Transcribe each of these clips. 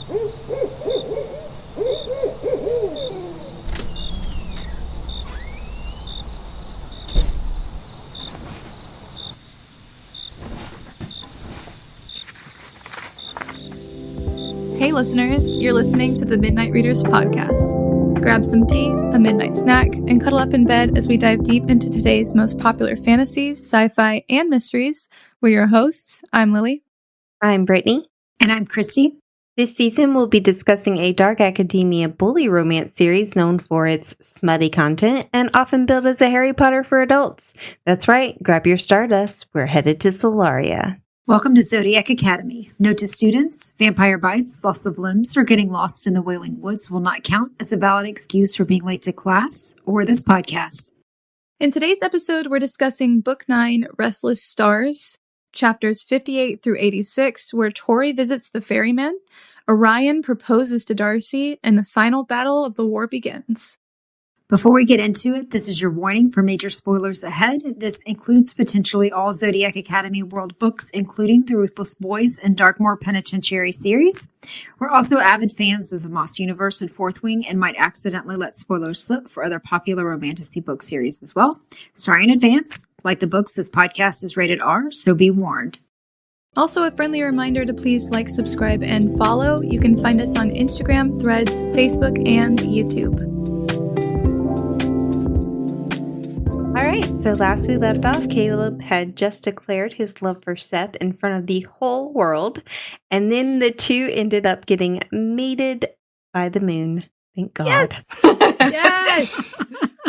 Hey listeners, you're listening to the Midnight Readers podcast. Grab some tea, a midnight snack, and cuddle up in bed as we dive deep into today's most popular fantasies, sci-fi, and mysteries. We're your hosts. I'm Lily. I'm Brittany. And I'm Christy. This season we'll be discussing a dark academia bully romance series known for its smutty content and often billed as a Harry Potter for adults. That's right, grab your Stardust. We're headed to Solaria. Welcome to Zodiac Academy. Note to students, vampire bites, loss of limbs, or getting lost in the Wailing Woods will not count as a valid excuse for being late to class or this podcast. In today's episode, we're discussing Book 9, Restless Stars, chapters 58 through 86, where Tori visits the ferryman, Orion proposes to Darcy, and the final battle of the war begins. Before we get into it, this is your warning for major spoilers ahead. This includes potentially all Zodiac Academy World books, including the Ruthless Boys and Darkmoor Penitentiary series. We're also avid fans of the Moss Universe and Fourth Wing and might accidentally let spoilers slip for other popular romantasy book series as well. Sorry in advance. Like the books, this podcast is rated R, so be warned. Also, a friendly reminder to please like, subscribe, and follow. You can find us on Instagram, Threads, Facebook, and YouTube. Alright, so last we left off, Caleb had just declared his love for Seth in front of the whole world, and then the two ended up getting mated by the moon. Thank God. Yes! Yes!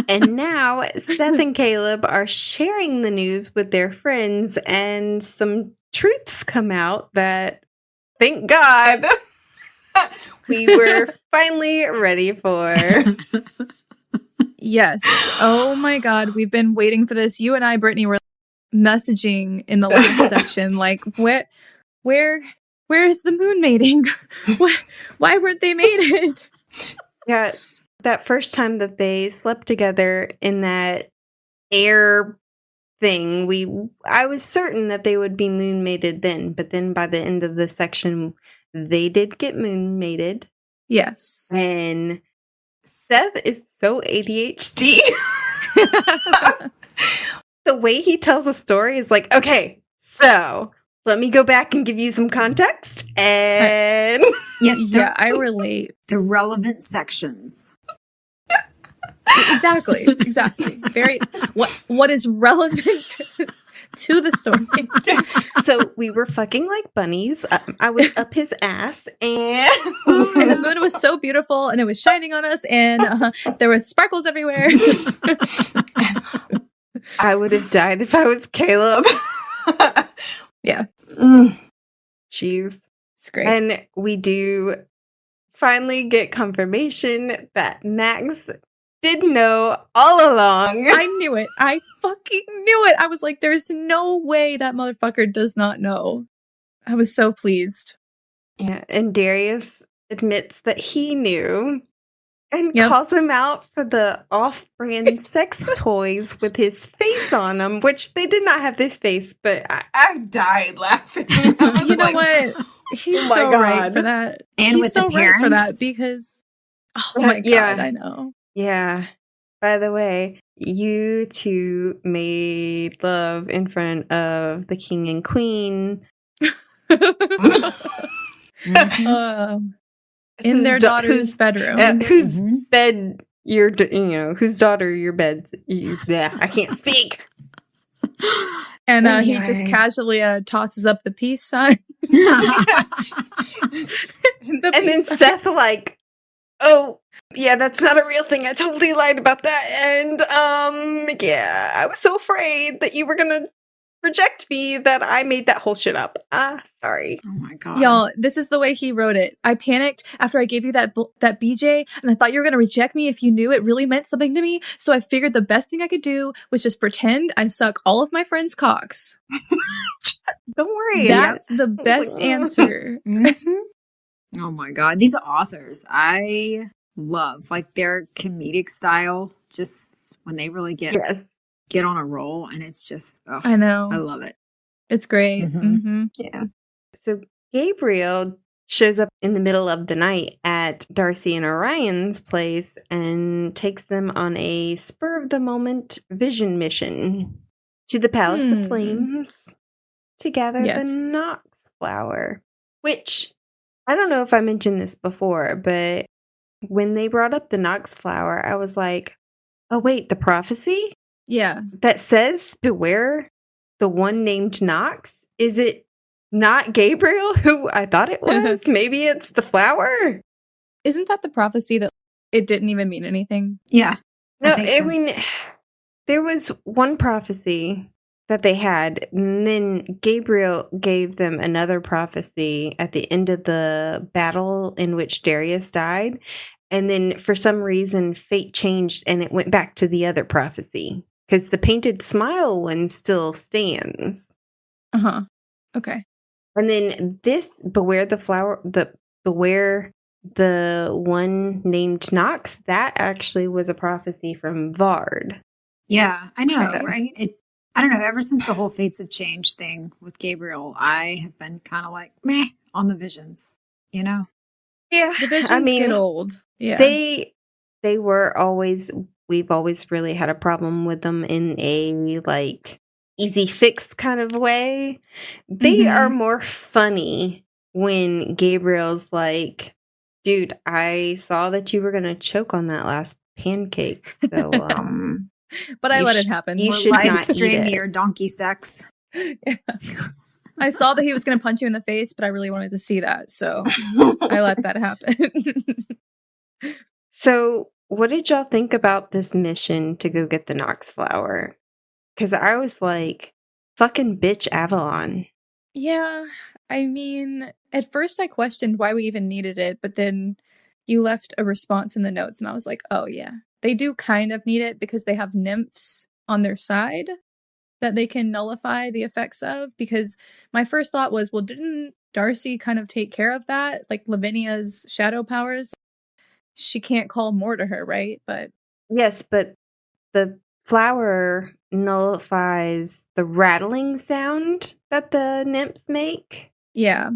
And now Seth and Caleb are sharing the news with their friends, and some truths come out that, thank God, we were finally ready for. Yes. Oh my God. We've been waiting for this. You and I, Brittany, were messaging in the last section, like, where is the moon mating? Why weren't they mated? Yeah, that first time that they slept together in that air thing, I was certain that they would be moon mated then, but then by the end of the section, they did get moon mated. Yes. And Seth is so ADHD. The way he tells a story is like, okay, so let me go back and give you some context. And Yes, yeah, I relate. the relevant sections. Exactly. Very what is relevant to the story. so we were fucking like bunnies. I was up his ass, and the moon was so beautiful, and it was shining on us, and there was sparkles everywhere. I would have died if I was Caleb. Yeah. Jeez. It's great. And we do finally get confirmation that Max did know all along. I knew it. I fucking knew it. I was like, there's no way that motherfucker does not know. I was so pleased. Yeah, and Darius admits that he knew and calls him out for the off-brand sex toys with his face on them, which they did not have this face, but I died laughing. You know what? He's so right for that. And he's with so the parents. right for that because, oh my God, I know. Yeah. By the way, you two made love in front of the king and queen. In their daughter's bedroom. Whose bed whose daughter your bed. I can't speak. And Anyway. he just casually tosses up the peace sign. And then Seth like, oh, yeah, that's not a real thing. I totally lied about that. And, yeah, I was so afraid that you were gonna reject me that I made that whole shit up. Sorry. Oh my God. Y'all, this is the way he wrote it. I panicked after I gave you that BJ, and I thought you were going to reject me if you knew it really meant something to me. So I figured the best thing I could do was just pretend I suck all of my friends' cocks. Don't worry. That's the best answer. Mm-hmm. Oh my God. These authors, I love like their comedic style. Just when they really get on a roll, and it's just, I know. I love it. It's great. Mm-hmm. Mm-hmm. Yeah. So Gabriel shows up in the middle of the night at Darcy and Orion's place and takes them on a spur-of-the-moment vision mission to the Palace of Flames to gather the Nox flower. Which, I don't know if I mentioned this before, but when they brought up the Nox flower, I was like, oh wait, the prophecy? Yeah. That says beware the one named Nox? Is it not Gabriel, who I thought it was? Maybe it's the flower? Isn't that the prophecy that it didn't even mean anything? Yeah. No, I mean, there was one prophecy that they had, and then Gabriel gave them another prophecy at the end of the battle in which Darius died. And then for some reason, fate changed and it went back to the other prophecy. Because the painted smile one still stands. Uh-huh. Okay. And then this, beware the one named Nox, that actually was a prophecy from Vard. Yeah, I know, right? I don't know, ever since the whole Fates have changed thing with Gabriel, I have been kind of like, meh, on the visions, you know? Yeah. The visions get old. Yeah. They were always, we've always really had a problem with them in a, like, easy fix kind of way. They are more funny when Gabriel's like, dude, I saw that you were going to choke on that last pancake. So, but I let it happen. You should not eat it. Your donkey sex. Yeah. I saw that he was going to punch you in the face, but I really wanted to see that. So I let that happen. So what did y'all think about this mission to go get the Nox flower? Because I was like, fucking bitch Avalon. Yeah, I mean, at first I questioned why we even needed it, but then you left a response in the notes, and I was like, oh yeah, they do kind of need it because they have nymphs on their side that they can nullify the effects of, because my first thought was, well, didn't Darcy kind of take care of that? Like Lavinia's shadow powers? She can't call more to her, right? But yes, but the flower nullifies the rattling sound that the nymphs make. Yeah.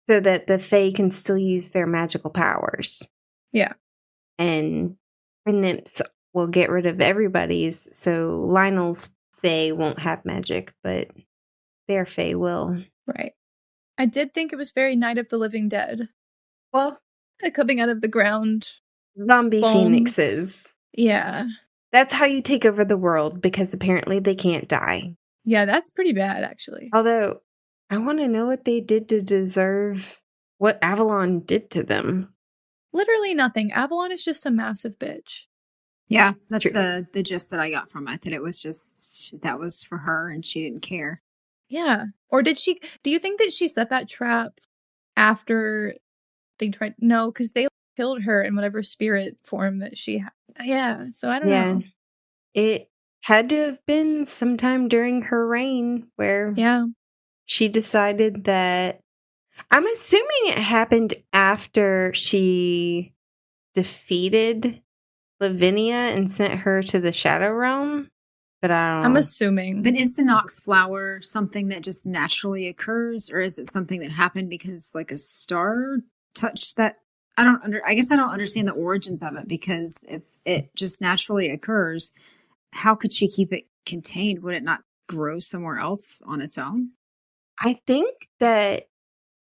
So that the Fae can still use their magical powers. Yeah. And the nymphs will get rid of everybody's. So Lionel's Fae won't have magic, but their Fae will. Right. I did think it was very Night of the Living Dead. Well, coming out of the ground. Zombie phoenixes. Yeah. That's how you take over the world, because apparently they can't die. Yeah, that's pretty bad, actually. Although, I want to know what they did to deserve what Avalon did to them. Literally nothing. Avalon is just a massive bitch. Yeah, that's the gist that I got from it, that it was just, that was for her and she didn't care. Yeah. Or do you think that she set that trap after they tried? No, because they killed her in whatever spirit form that she had. Yeah, so I don't know. It had to have been sometime during her reign where she decided that... I'm assuming it happened after she defeated Lavinia and sent her to the Shadow Realm. But I don't know. I'm assuming. But is the Nox flower something that just naturally occurs, or is it something that happened because like a star touched that? I guess I don't understand the origins of it, because if it just naturally occurs, how could she keep it contained? Would it not grow somewhere else on its own? I think that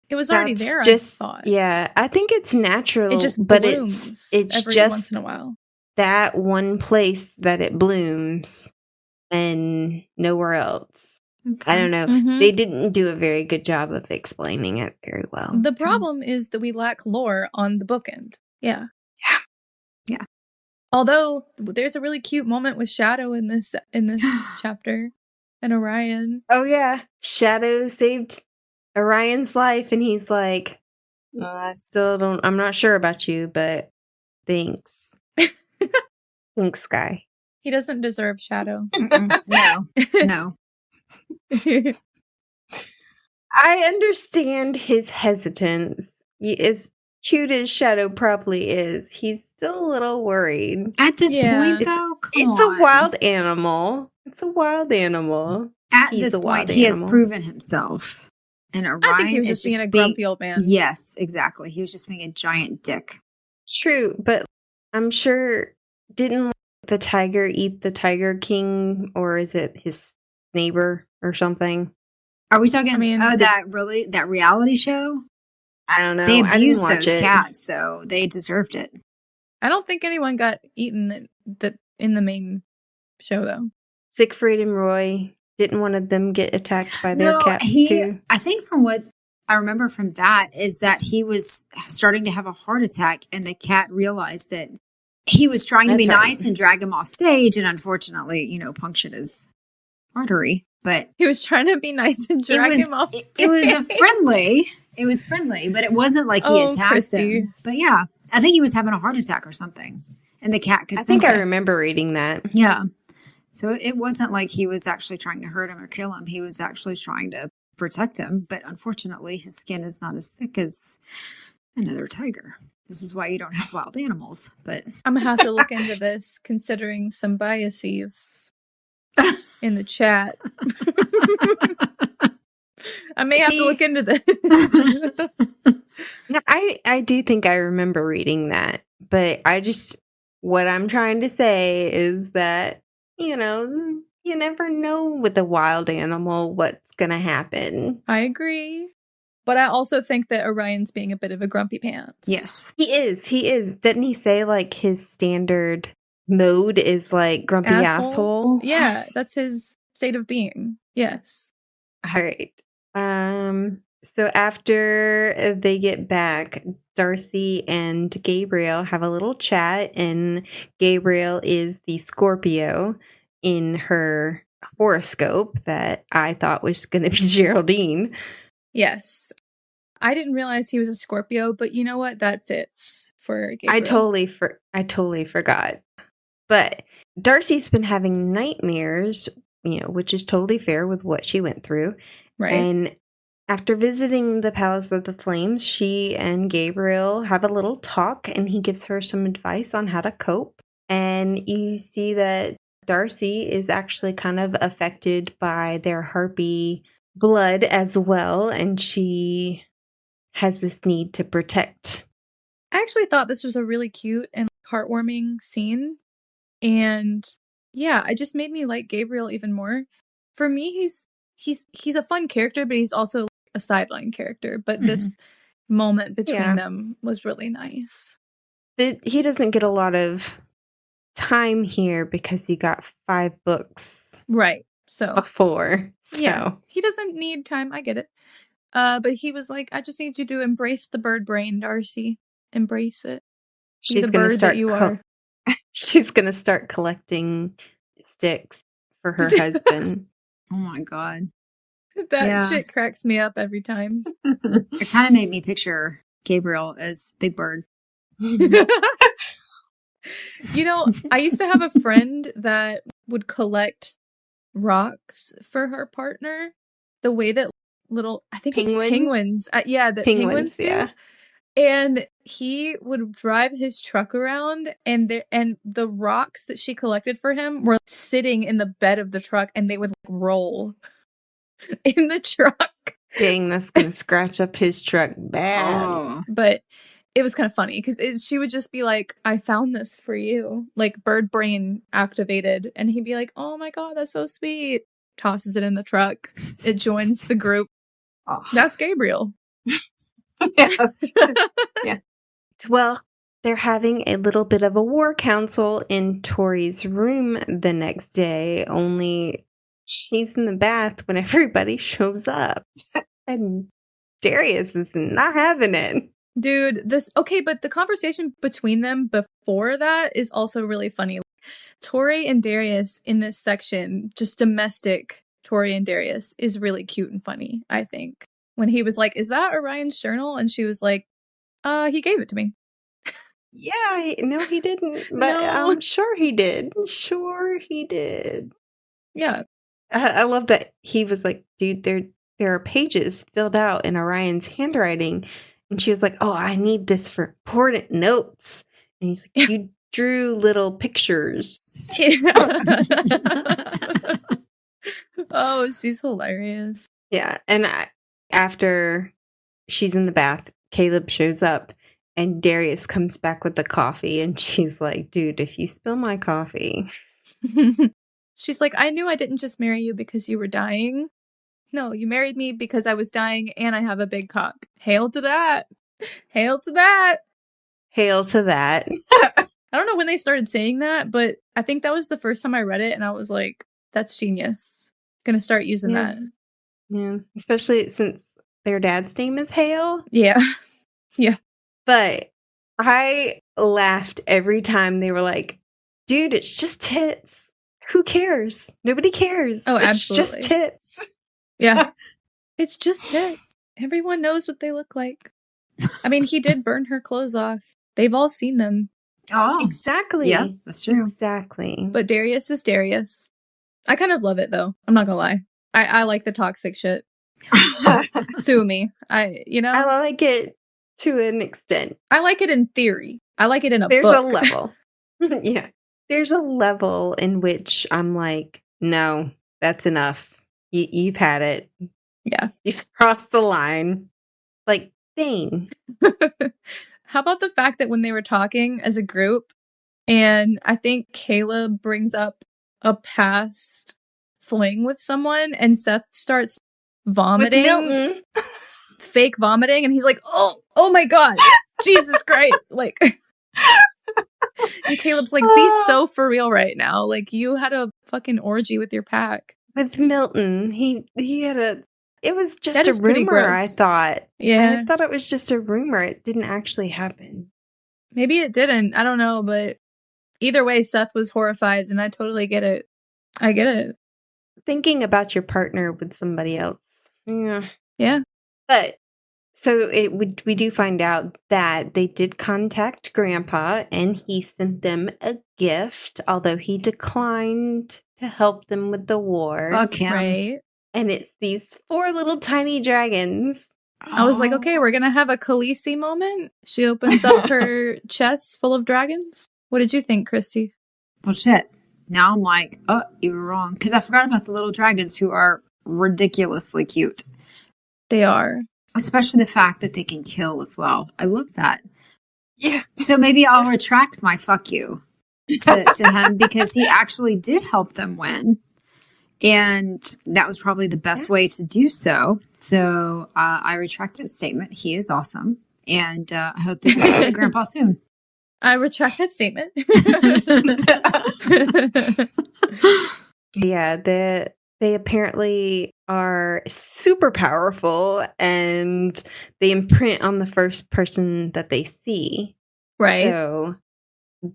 it was already there. I thought. Yeah, I think it's natural. It just but blooms it's every just once in a while. That one place that it blooms and nowhere else. Okay. I don't know. Mm-hmm. They didn't do a very good job of explaining it very well. The problem is that we lack lore on the bookend. Yeah. Yeah. Although there's a really cute moment with Shadow in this chapter and Orion. Oh yeah. Shadow saved Orion's life and he's like, I'm not sure about you, but thanks. Thanks, Sky. He doesn't deserve Shadow. No. I understand his hesitance. As cute as Shadow probably is, he's still a little worried. At this point, though, it's a wild animal. It's a wild animal. At this point, he has proven himself. And I think he Orion was is just being a grumpy old man. Yes, exactly. He was just being a giant dick. True, but I'm sure, didn't the tiger eat the Tiger King, or is it his neighbor or something? Are we talking? I mean, that reality show? I don't know. They I didn't abused watch those it. cats, so they deserved it. I don't think anyone got eaten in the main show, though. Siegfried and Roy, didn't one of them get attacked by their cats too? I think from what I remember from that is that he was starting to have a heart attack, and the cat realized that he was trying to be That's right. nice and drag him off stage, and unfortunately, punctured his artery. But He was trying to be nice and drag him off stage. It was friendly. It was friendly, but it wasn't like he attacked him. But yeah, I think he was having a heart attack or something, and the cat could. I think I remember reading that. Yeah, so it wasn't like he was actually trying to hurt him or kill him. He was actually trying to protect him. But unfortunately, his skin is not as thick as another tiger. This is why you don't have wild animals. But I'm gonna have to look into this, considering some biases in the chat. I may have to look into this. No, I do think I remember reading that, but what I'm trying to say is that, you never know with a wild animal what's going to happen. I agree. But I also think that Orion's being a bit of a grumpy pants. yes, He is. Didn't he say like his standard mode is like grumpy asshole? Yeah, that's his state of being. Yes. All right. So after they get back, Darcy and Gabriel have a little chat, and Gabriel is the Scorpio in her horoscope that I thought was going to be Geraldine. Yes. I didn't realize he was a Scorpio, but you know what? That fits for Gabriel. I totally forgot. But Darcy's been having nightmares, which is totally fair with what she went through. Right. And after visiting the Palace of the Flames, she and Gabriel have a little talk, and he gives her some advice on how to cope. And you see that Darcy is actually kind of affected by their harpy blood as well, and she has this need to protect. I actually thought this was a really cute and heartwarming scene. And yeah, it just made me like Gabriel even more. For me, he's a fun character, but he's also a sideline character. But this moment between them was really nice. He doesn't get a lot of time here because he got 5 books. Right. So before. Yeah. He doesn't need time. I get it. But he was like, I just need you to embrace the bird brain, Darcy. Embrace it. Be the bird that you are. She's going to start collecting sticks for her husband. Oh my God. That shit cracks me up every time. It kind of made me picture Gabriel as Big Bird. I used to have a friend that would collect rocks for her partner. The way that I think it's penguins. Penguins do. Yeah. And he would drive his truck around, and the rocks that she collected for him were sitting in the bed of the truck, and they would roll in the truck. Dang, that's gonna scratch up his truck bad. Oh. But it was kind of funny because she would just be like, I found this for you, like bird brain activated. And he'd be like, oh my God, that's so sweet. Tosses it in the truck. It joins the group. Oh. That's Gabriel. Yeah. Well, they're having a little bit of a war council in Tori's room the next day, only she's in the bath when everybody shows up. And Darius is not having it. Dude, but the conversation between them before that is also really funny. Tori and Darius in this section, just domestic Tori and Darius, is really cute and funny, I think. When he was like, is that Orion's journal? And she was like, he gave it to me. Yeah, no, he didn't. But No. I'm sure he did. Sure he did. Yeah. I love that he was like, dude, there are pages filled out in Orion's handwriting. And she was like, oh, I need this for important notes. And he's like, you drew little pictures. Oh, she's hilarious. Yeah, and after she's in the bath, Caleb shows up and Darius comes back with the coffee and she's like, dude, if you spill my coffee. She's like, I knew I didn't just marry you because you were dying. No, you married me because I was dying and I have a big cock. Hail to that. Hail to that. Hail to that. I don't know when they started saying that, but I think that was the first time I read it and I was like, that's genius. Gonna start using that. Yeah, especially since their dad's name is Hale. Yeah. Yeah. But I laughed every time they were like, dude, it's just tits. Who cares? Nobody cares. Oh, it's absolutely. Just tits. Yeah. It's just tits. Everyone knows what they look like. I mean, he did burn her clothes off. They've all seen them. Oh, exactly. Yeah, that's true. Exactly. But Darius is Darius. I kind of love it, though. I'm not gonna lie. I like the toxic shit. Sue me. I like it to an extent. I like it in theory. I like it in a There's book. a level. Yeah. There's a level in which I'm like, no, that's enough. You've had it. Yeah. You've crossed the line. Like, dang. How about the fact that when they were talking as a group, and I think Caleb brings up a past fling with someone, and Seth starts vomiting. With Milton. Fake vomiting, and he's like, oh my god, Jesus Christ. Like, and Caleb's like, be so for real right now. Like, you had a fucking orgy with your pack. With Milton. He had it was just That a is pretty rumor, gross. I thought. Yeah. I thought it was just a rumor. It didn't actually happen. Maybe it didn't. I don't know, but either way, Seth was horrified, and I totally get it. I get it. Thinking about your partner with somebody else. Yeah. Yeah. But so we do find out that they did contact Grandpa and he sent them a gift, although he declined to help them with the war. Fuck him. Right. And it's these 4 little tiny dragons. I was like, okay, we're gonna have a Khaleesi moment. She opens up her chest full of dragons. What did you think, Christy? Well, shit. Now I'm like, oh, you were wrong. Because I forgot about the little dragons who are ridiculously cute. They are. Especially the fact that they can kill as well. I love that. Yeah. So maybe I'll retract my fuck you to him because he actually did help them win. And that was probably the best way to do so. So I retract that statement. He is awesome. And I hope that you get to Grandpa soon. I retract that statement. Yeah, they apparently are super powerful and they imprint on the first person that they see. Right. So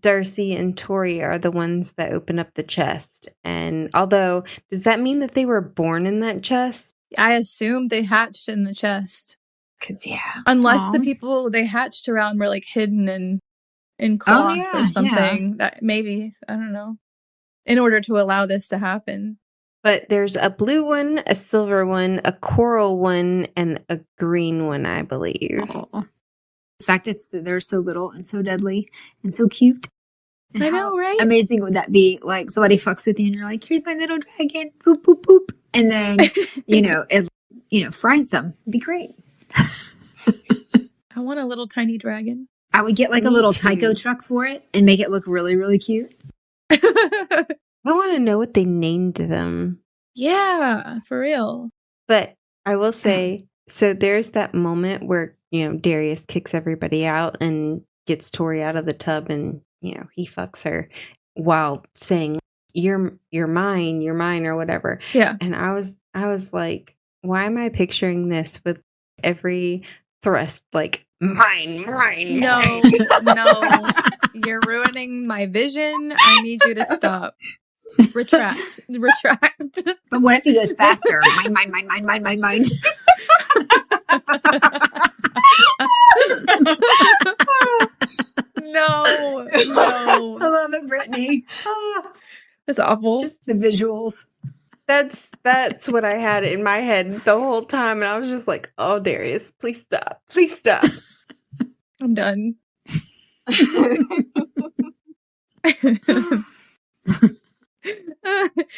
Darcy and Tori are the ones that open up the chest. And although, does that mean that they were born in that chest? I assume they hatched in the chest. Because, yeah. Unless the people they hatched around were like hidden in cloth or something. Yeah. That maybe, I don't know. In order to allow this to happen. But there's a blue one, a silver one, a coral one, and a green one, I believe. Oh. The fact that they're so little and so deadly and so cute. And I how know, right? amazing would that be? Like somebody fucks with you and you're like, here's my little dragon. Boop, boop, boop. And then, it fries them. It'd be great. I want a little tiny dragon. I would get like a little Tyco truck for it and make it look really, really cute. I want to know what they named them. Yeah, for real. But I will say, so there's that moment where, Darius kicks everybody out and gets Tori out of the tub and, he fucks her while saying, you're mine, or whatever. Yeah. And I was like, why am I picturing this with every thrust like mine? No, you're ruining my vision. I need you to stop. Retract. But what if he goes faster? Mine. No. I love it, Brittany. That's awful. Just the visuals. That's what I had in my head the whole time, and I was just like, "Oh, Darius, please stop! I'm done."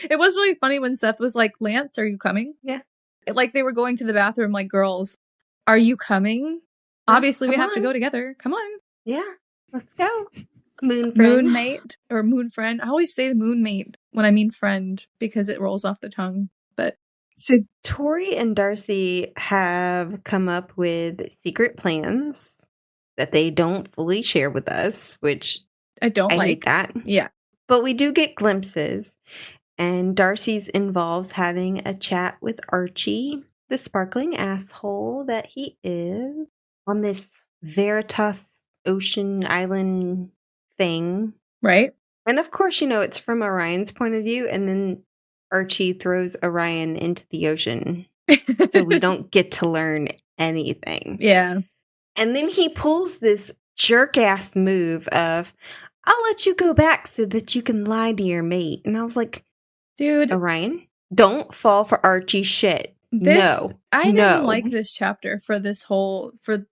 It was really funny when Seth was like, "Lance, are you coming?" Yeah. Like they were going to the bathroom like, girls, are you coming? Obviously, we have to go together. Come on. Yeah, let's go. Moon friend. Moonmate or moon friend. I always say moonmate when I mean friend because it rolls off the tongue. But so Tori and Darcy have come up with secret plans that they don't fully share with us, which I don't like hate that. Yeah. But we do get glimpses. And Darcy's involves having a chat with Archie, the sparkling asshole that he is, on this Veritas ocean island thing. Right. And of course, it's from Orion's point of view, and then Archie throws Orion into the ocean. So we don't get to learn anything. Yeah. And then he pulls this jerk-ass move of, I'll let you go back so that you can lie to your mate. And I was like, dude, Orion, don't fall for Archie's shit. I didn't like this chapter for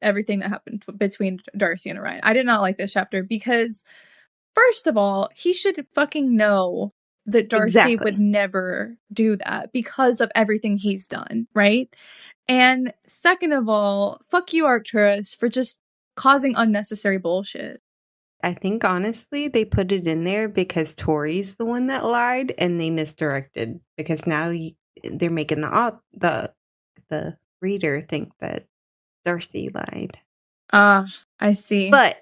everything that happened between Darcy and Orion. I did not like this chapter because, first of all, he should fucking know that Darcy would never do that because of everything he's done, right? And second of all, fuck you, Arcturus, for just causing unnecessary bullshit. I think, honestly, they put it in there because Tori's the one that lied, and they misdirected. Because now they're making the reader think that Darcy lied. I see. But,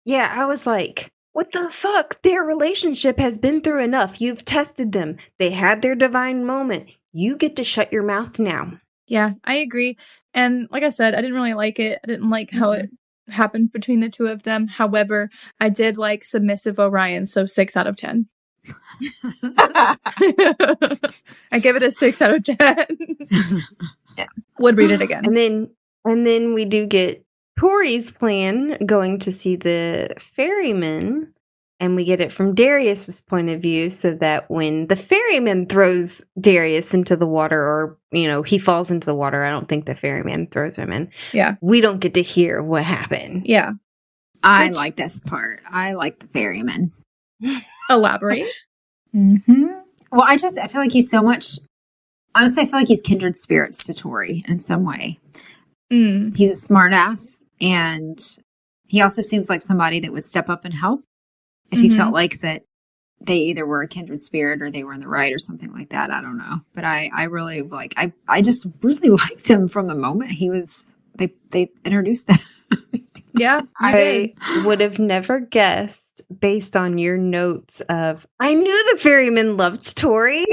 yeah, I was like, what the fuck? Their relationship has been through enough. You've tested them. They had their divine moment. You get to shut your mouth now. Yeah, I agree. And like I said, I didn't really like it. I didn't like how it happened between the two of them. However, I did like submissive Orion, so 6 out of 10. I give it a 6 out of 10. Yeah. Would read it again. And then we do get Tori's plan, going to see the ferryman, and we get it from Darius's point of view, so that when the ferryman throws Darius into the water, or he falls into the water, I don't think the ferryman throws him in. Yeah, we don't get to hear what happened. Yeah, I like this part. I like the ferryman. Elaborate. Well, I feel like he's so much. Honestly, I feel like he's kindred spirits to Tori in some way. He's a smart ass, and he also seems like somebody that would step up and help if he felt like that they either were a kindred spirit or they were in the right or something like that. I don't know. But I really I just really liked him from the moment they introduced him. Yeah, I would have never guessed, based on your notes of, I knew the ferryman loved Tori.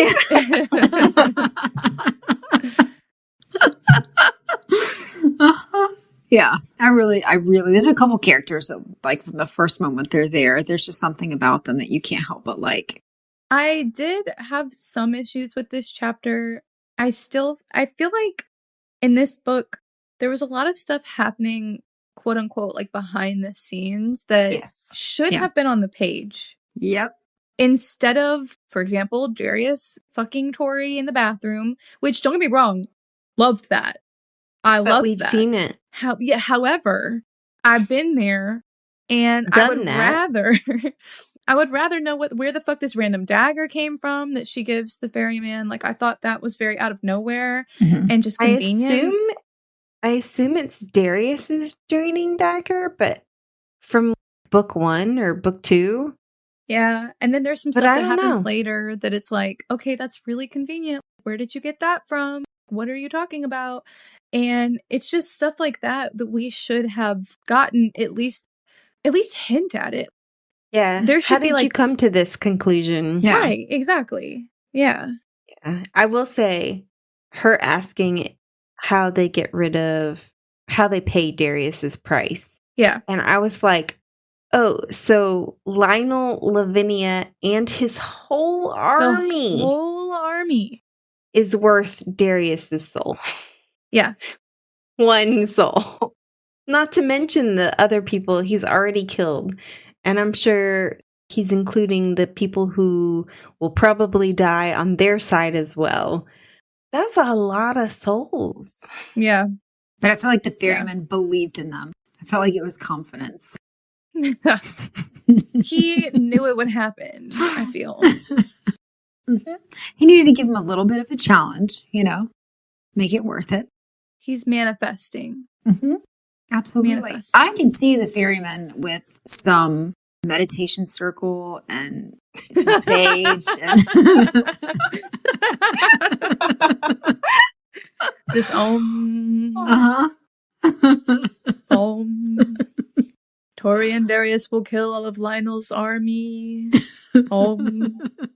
Yeah, I really, there's a couple characters that, like, from the first moment they're there's just something about them that you can't help but like. I did have some issues with this chapter. I feel like in this book, there was a lot of stuff happening, quote unquote, like behind the scenes that should have been on the page. Yep. Instead of, for example, Darius fucking Tori in the bathroom, which, don't get me wrong, loved that. I loved we've that. Seen it. However, I've been there, and I would rather know where the fuck this random dagger came from that she gives the ferryman. Like, I thought that was very out of nowhere and just convenient. I assume it's Darius's draining dagger, but from book 1 or book 2. Yeah, and then there's some stuff that happens later that it's like, okay, that's really convenient. Where did you get that from? What are you talking about? And it's just stuff like that we should have gotten at least hint at it. Yeah. How did you come to this conclusion? Yeah. Right, exactly. Yeah. I will say, her asking how they pay Darius's price. Yeah. And I was like, oh, so Lionel, Lavinia, and his whole army. The whole army is worth Darius's soul. Yeah. 1 soul. Not to mention the other people he's already killed. And I'm sure he's including the people who will probably die on their side as well. That's a lot of souls. Yeah. But I feel like the ferryman believed in them. I felt like it was confidence. He knew it would happen, I feel. He needed to give him a little bit of a challenge, Make it worth it. He's manifesting. Mm-hmm. Absolutely. Manifesting. I can see the ferryman with some meditation circle and some sage. Just Uh-huh. Tori and Darius will kill all of Lionel's army.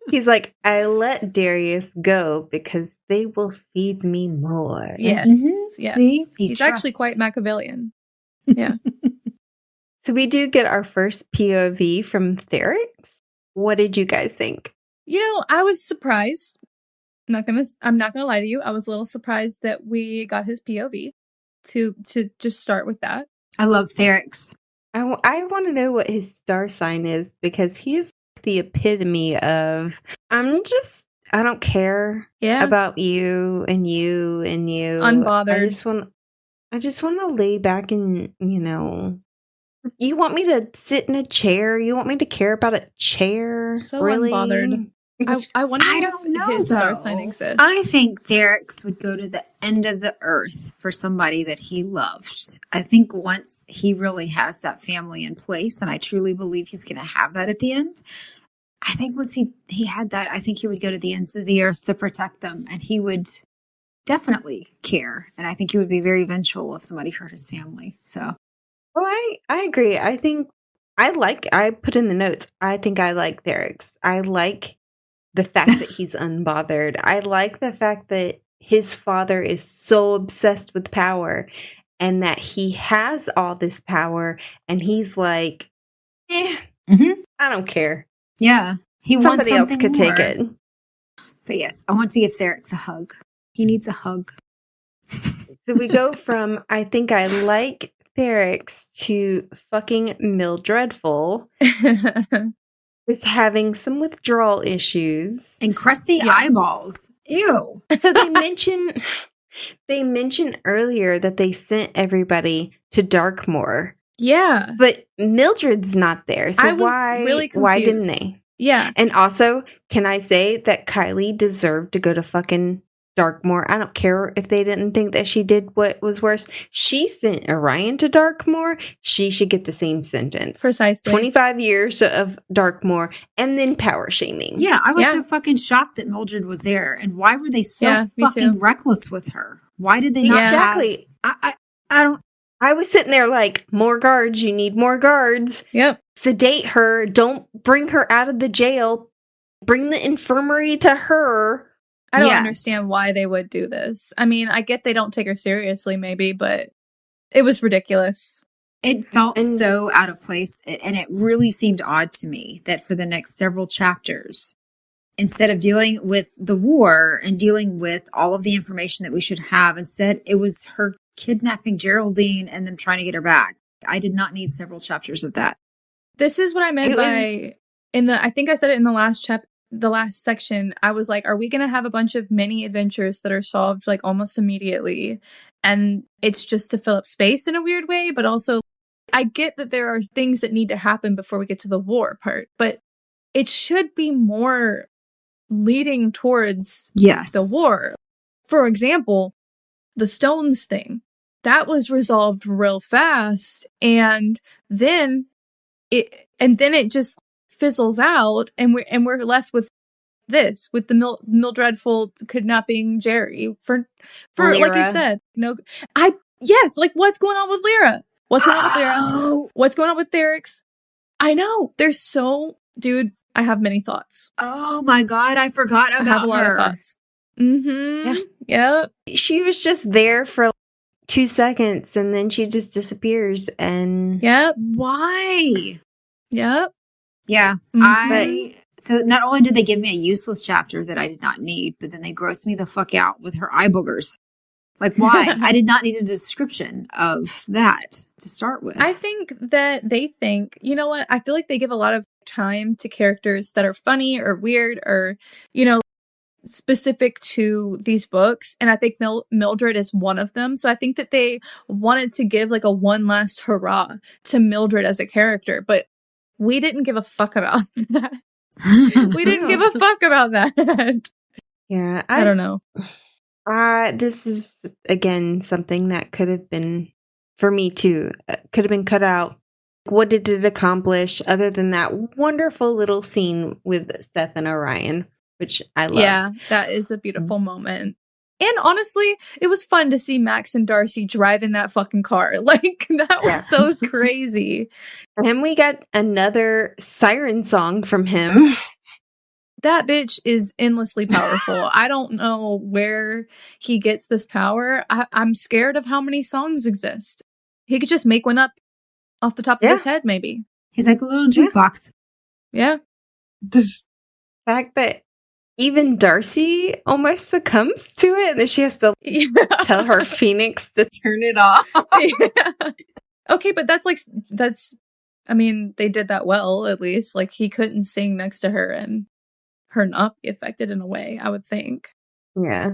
He's like, I let Darius go because they will feed me more. Yes, yes. See? He's actually quite Machiavellian. Yeah. So we do get our first POV from Therex. What did you guys think? You know, I was surprised. I'm not gonna lie to you. I was a little surprised that we got his POV. To just start with that. I love Therex. I want to know what his star sign is because he is the epitome of I don't care about you and you and you. Unbothered. I just want to lay back and, you want me to sit in a chair? You want me to care about a chair? So really? unbothered. I wonder if his star sign exists. I think Therex would go to the end of the earth for somebody that he loved. I think once he really has that family in place, and I truly believe he's going to have that at the end, I think once he had that, I think he would go to the ends of the earth to protect them, and he would definitely care. And I think he would be very vengeful if somebody hurt his family. So, I agree. I think I put in the notes, I think I like Therex. I like the fact that he's unbothered. I like the fact that his father is so obsessed with power and that he has all this power and he's like, I don't care. Yeah. Somebody else could take it. But yes, I want to give Therex a hug. He needs a hug. So we go from, I think I like Therex to fucking Mildredful. Is having some withdrawal issues. And crusty eyeballs. Ew. So they mention earlier that they sent everybody to Darkmoor. Yeah. But Mildred's not there. So really confused. Why didn't they? Yeah. And also, can I say that Kylie deserved to go to fucking Darkmoor? I don't care if they didn't think that she did what was worse. She sent Orion to Darkmoor. She should get the same sentence. Precisely. 25 years of Darkmoor and then power shaming. Yeah, I was so fucking shocked that Mildred was there. And why were they so fucking reckless with her? Why did they not Exactly. I don't... I was sitting there like, more guards. You need more guards. Yep. Sedate her. Don't bring her out of the jail. Bring the infirmary to her. I don't understand why they would do this. I mean, I get they don't take her seriously, maybe, but it was ridiculous. It felt so out of place, and it really seemed odd to me that for the next several chapters, instead of dealing with the war and dealing with all of the information that we should have, instead it was her kidnapping Geraldine and them trying to get her back. I did not need several chapters of that. This is what I meant I think I said it in the last section. I was like, are we going to have a bunch of mini adventures that are solved like almost immediately? And it's just to fill up space in a weird way, but also I get that there are things that need to happen before we get to the war part, but it should be more leading towards the war. For example, the stones thing, that was resolved real fast, and then it just fizzles out, and we're left with this, with the Mildredful kidnapping Jerry for Lyra. Like you said, like what's going on with Lyra? What's going on with Lyra? What's going on with Therex? I know there's dude. I have many thoughts. Oh my god, I forgot about her. I have a lot of thoughts. Mm-hmm. Yeah. Yep. She was just there for 2 seconds and then she just disappears. And yep. Why? Yep. Yeah. Mm-hmm. So not only did they give me a useless chapter that I did not need, but then they grossed me the fuck out with her eye boogers. Like, why? I did not need a description of that to start with. I think that they think, you know what? I feel like they give a lot of time to characters that are funny or weird or, specific to these books. And I think Mildred is one of them. So I think that they wanted to give like a one last hurrah to Mildred as a character. But we didn't give a fuck about that. We didn't give a fuck about that. Yeah. I don't know. This is, again, something that could have been, for me too, could have been cut out. What did it accomplish other than that wonderful little scene with Seth and Orion, which I loved? Yeah, that is a beautiful moment. And honestly, it was fun to see Max and Darcy drive in that fucking car. Like, that was so crazy. And we got another siren song from him. That bitch is endlessly powerful. I don't know where he gets this power. I'm scared of how many songs exist. He could just make one up off the top of his head, maybe. He's like a little jukebox. Yeah. The fact that even Darcy almost succumbs to it, that she has to tell her Phoenix to turn it off. Yeah. Okay, but that's, I mean, they did that well, at least. Like, he couldn't sing next to her and her not be affected in a way, I would think. Yeah.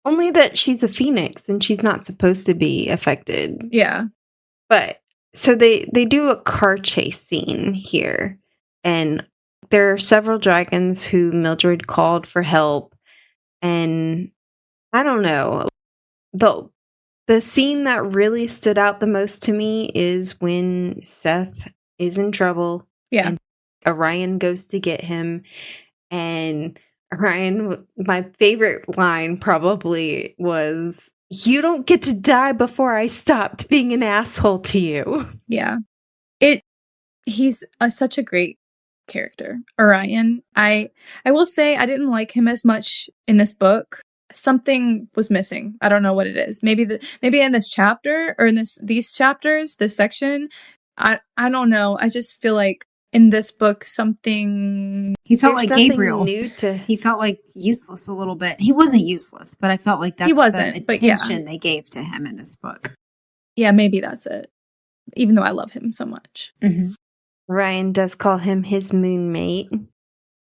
Only that she's a Phoenix and she's not supposed to be affected. Yeah. But, so they do a car chase scene here. And there are several dragons who Mildred called for help. And I don't know. The scene that really stood out the most to me is when Seth is in trouble. Yeah. And Orion goes to get him. And Orion, my favorite line probably was, "You don't get to die before I stopped being an asshole to you." Yeah. He's such a great character, Orion. I will say I didn't like him as much in this book. Something was missing. I don't know what it is. Maybe in this chapter or in these chapters, this section. I don't know. I just feel like in this book something he felt like Gabriel. He felt like useless a little bit. He wasn't useless, but I felt like that's the attention they gave to him in this book. Yeah, maybe that's it. Even though I love him so much. Mm-hmm. Ryan does call him his moon mate.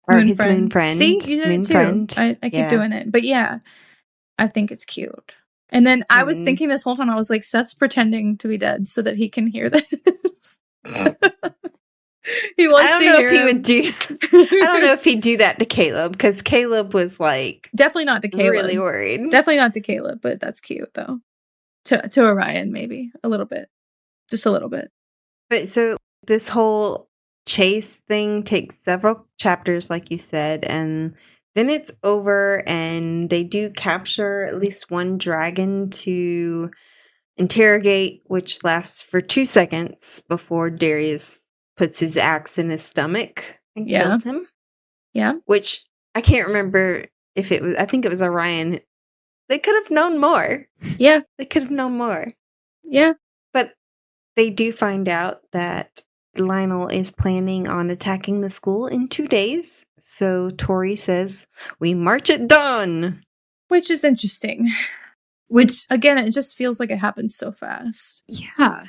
Or his moon friend. See, you did it too. Friend. I keep doing it. But yeah, I think it's cute. And then I was thinking this whole time, I was like, Seth's pretending to be dead so that he can hear this. He wants to hear him. I don't know if he'd do that to Caleb, because Caleb was like... Definitely not to Caleb. Really worried. Definitely not to Caleb, but that's cute, though. To Orion, maybe. A little bit. Just a little bit. But so this whole chase thing takes several chapters, like you said, and then it's over, and they do capture at least one dragon to interrogate, which lasts for 2 seconds before Darius puts his axe in his stomach and kills him. Yeah. Which I can't remember if it was, I think it was Orion. They could have known more. Yeah. They could have known more. Yeah. But they do find out that Lionel is planning on attacking the school in 2 days. So Tori says, "We march at dawn." Which is interesting. Which, again, it just feels like it happens so fast. Yeah.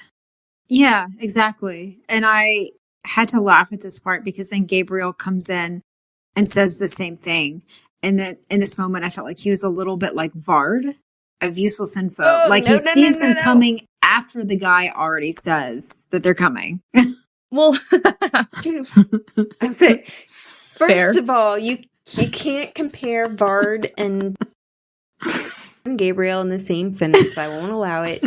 Yeah, exactly. And I had to laugh at this part because then Gabriel comes in and says the same thing. And then in this moment, I felt like he was a little bit like Vard of useless info. He sees them coming after the guy already says that they're coming. Well, I'm saying, first of all, you can't compare Vard and Gabriel in the same sentence. I won't allow it.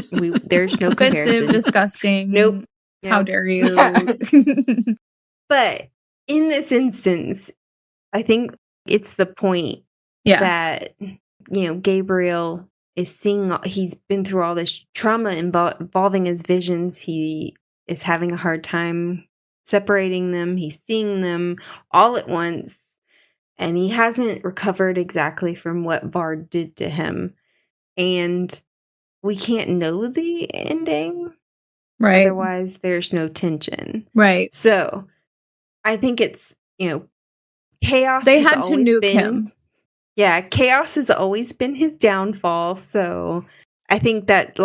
There's no offensive, comparison. Disgusting. Nope. How dare you? But in this instance, I think it's the point that, Gabriel is seeing, he's been through all this trauma involving his visions. He is having a hard time separating them. He's seeing them all at once. And he hasn't recovered exactly from what Vard did to him. And we can't know the ending. Right. Otherwise, there's no tension. Right. So, I think it's, chaos. They had to nuke him. Yeah, chaos has always been his downfall. So, I think that,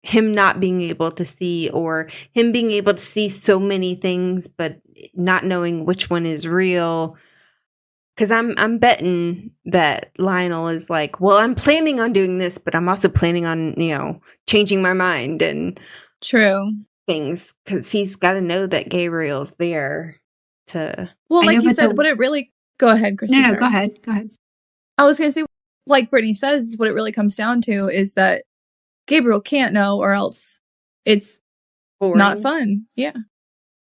him not being able to see, or him being able to see so many things, but not knowing which one is real. Because I'm betting that Lionel is like, well, I'm planning on doing this, but I'm also planning on, changing my mind and things. Because he's got to know that Gabriel's there to... Well, like you said, would it really... Go ahead, Christy. No, go ahead. I was going to say, like Brittany says, what it really comes down to is that Gabriel can't know, or else it's Boring. not fun. Yeah.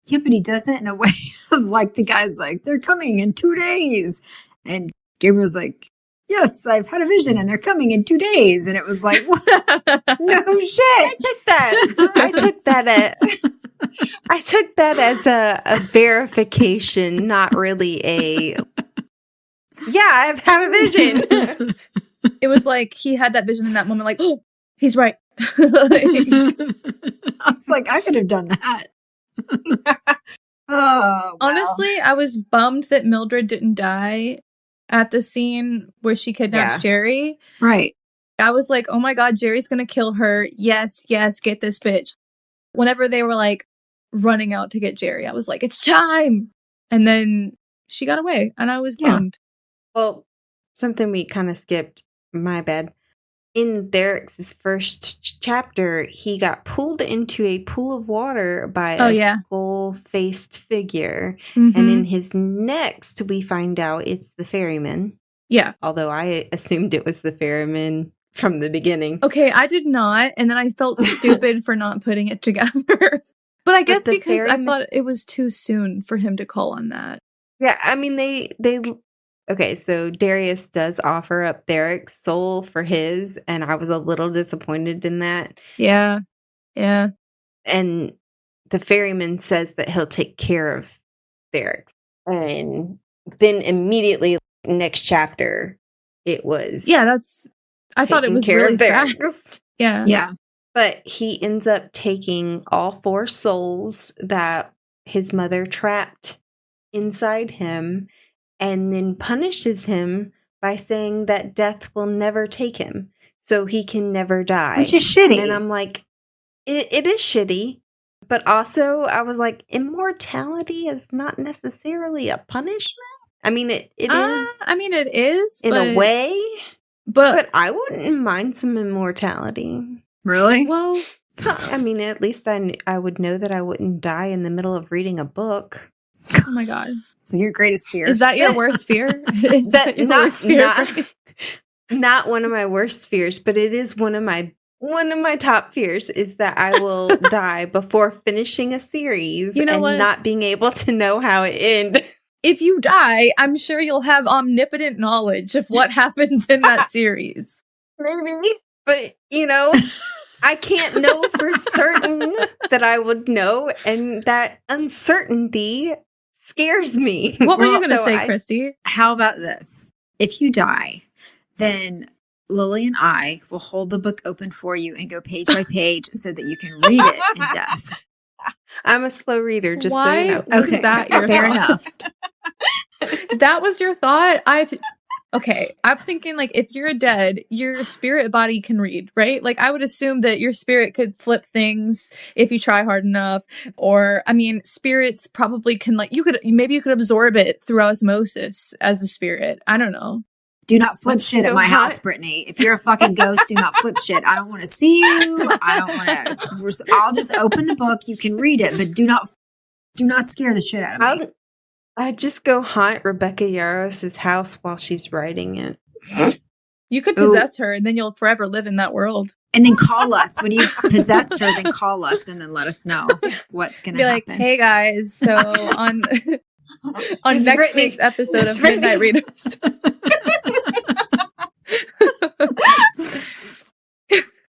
Yeah, but he does it in a way of like the guy's like, they're coming in 2 days. And Gabriel's like, yes, I've had a vision and they're coming in 2 days. And it was like, what? No shit. I took that as a verification, not really a, yeah, I've had a vision. It was like he had that vision in that moment, like, oh, he's right. I was like, I could have done that. Oh, wow. Honestly, I was bummed that Mildred didn't die at the scene where she kidnaps Jerry. Right. I was like, oh my god, Jerry's gonna kill her. Yes, get this bitch. Whenever they were like running out to get Jerry, I was like, it's time. And then she got away and I was bummed. Well, something we kind of skipped, my bad. In Derek's first chapter, he got pulled into a pool of water by a skull-faced figure. Mm-hmm. And in his next, we find out it's the ferryman. Yeah. Although I assumed it was the ferryman from the beginning. Okay, I did not. And then I felt stupid for not putting it together. But I guess because I thought it was too soon for him to call on that. Yeah, I mean, they okay, so Darius does offer up Derek's soul for his, and I was a little disappointed in that. Yeah. And the ferryman says that he'll take care of Derek's. And then immediately, next chapter, it was... Yeah, I thought it was really fast. Yeah. But he ends up taking all 4 souls that his mother trapped inside him, and then punishes him by saying that death will never take him, so he can never die. Which is shitty. And I'm like, it is shitty, but also I was like, immortality is not necessarily a punishment. I mean, it is. I mean, it is in a way, but I wouldn't mind some immortality. Really? Well, I mean, at least I would know that I wouldn't die in the middle of reading a book. Oh my god. So your greatest fear. Is that your worst fear? Is that your worst fear? Not one of my worst fears, but it is one of my top fears is that I will die before finishing a series not being able to know how it ends. If you die, I'm sure you'll have omnipotent knowledge of what happens in that series. Maybe. But, I can't know for certain that I would know, and that uncertainty scares me. What were you going to say, Christy? How about this? If you die, then Lily and I will hold the book open for you and go page by page so that you can read it in death. I'm a slow reader, just so you know. Okay, that your fair thought? Enough. That was your thought? Okay, I'm thinking, like, if you're dead, your spirit body can read, right? Like, I would assume that your spirit could flip things if you try hard enough. Or, I mean, spirits probably can, like, you could absorb it through osmosis as a spirit. I don't know. Do not flip shit at my house, Brittany. If you're a fucking ghost, do not flip shit. I don't want to see you. I don't want to. I'll just open the book. You can read it, but do not scare the shit out of me. I just go haunt Rebecca Yarros' house while she's writing it. You could possess her, and then you'll forever live in that world. And then call us. When you possess her, then call us, and then let us know what's going to happen. Be like, hey guys, so on next week's episode of Midnight Readers.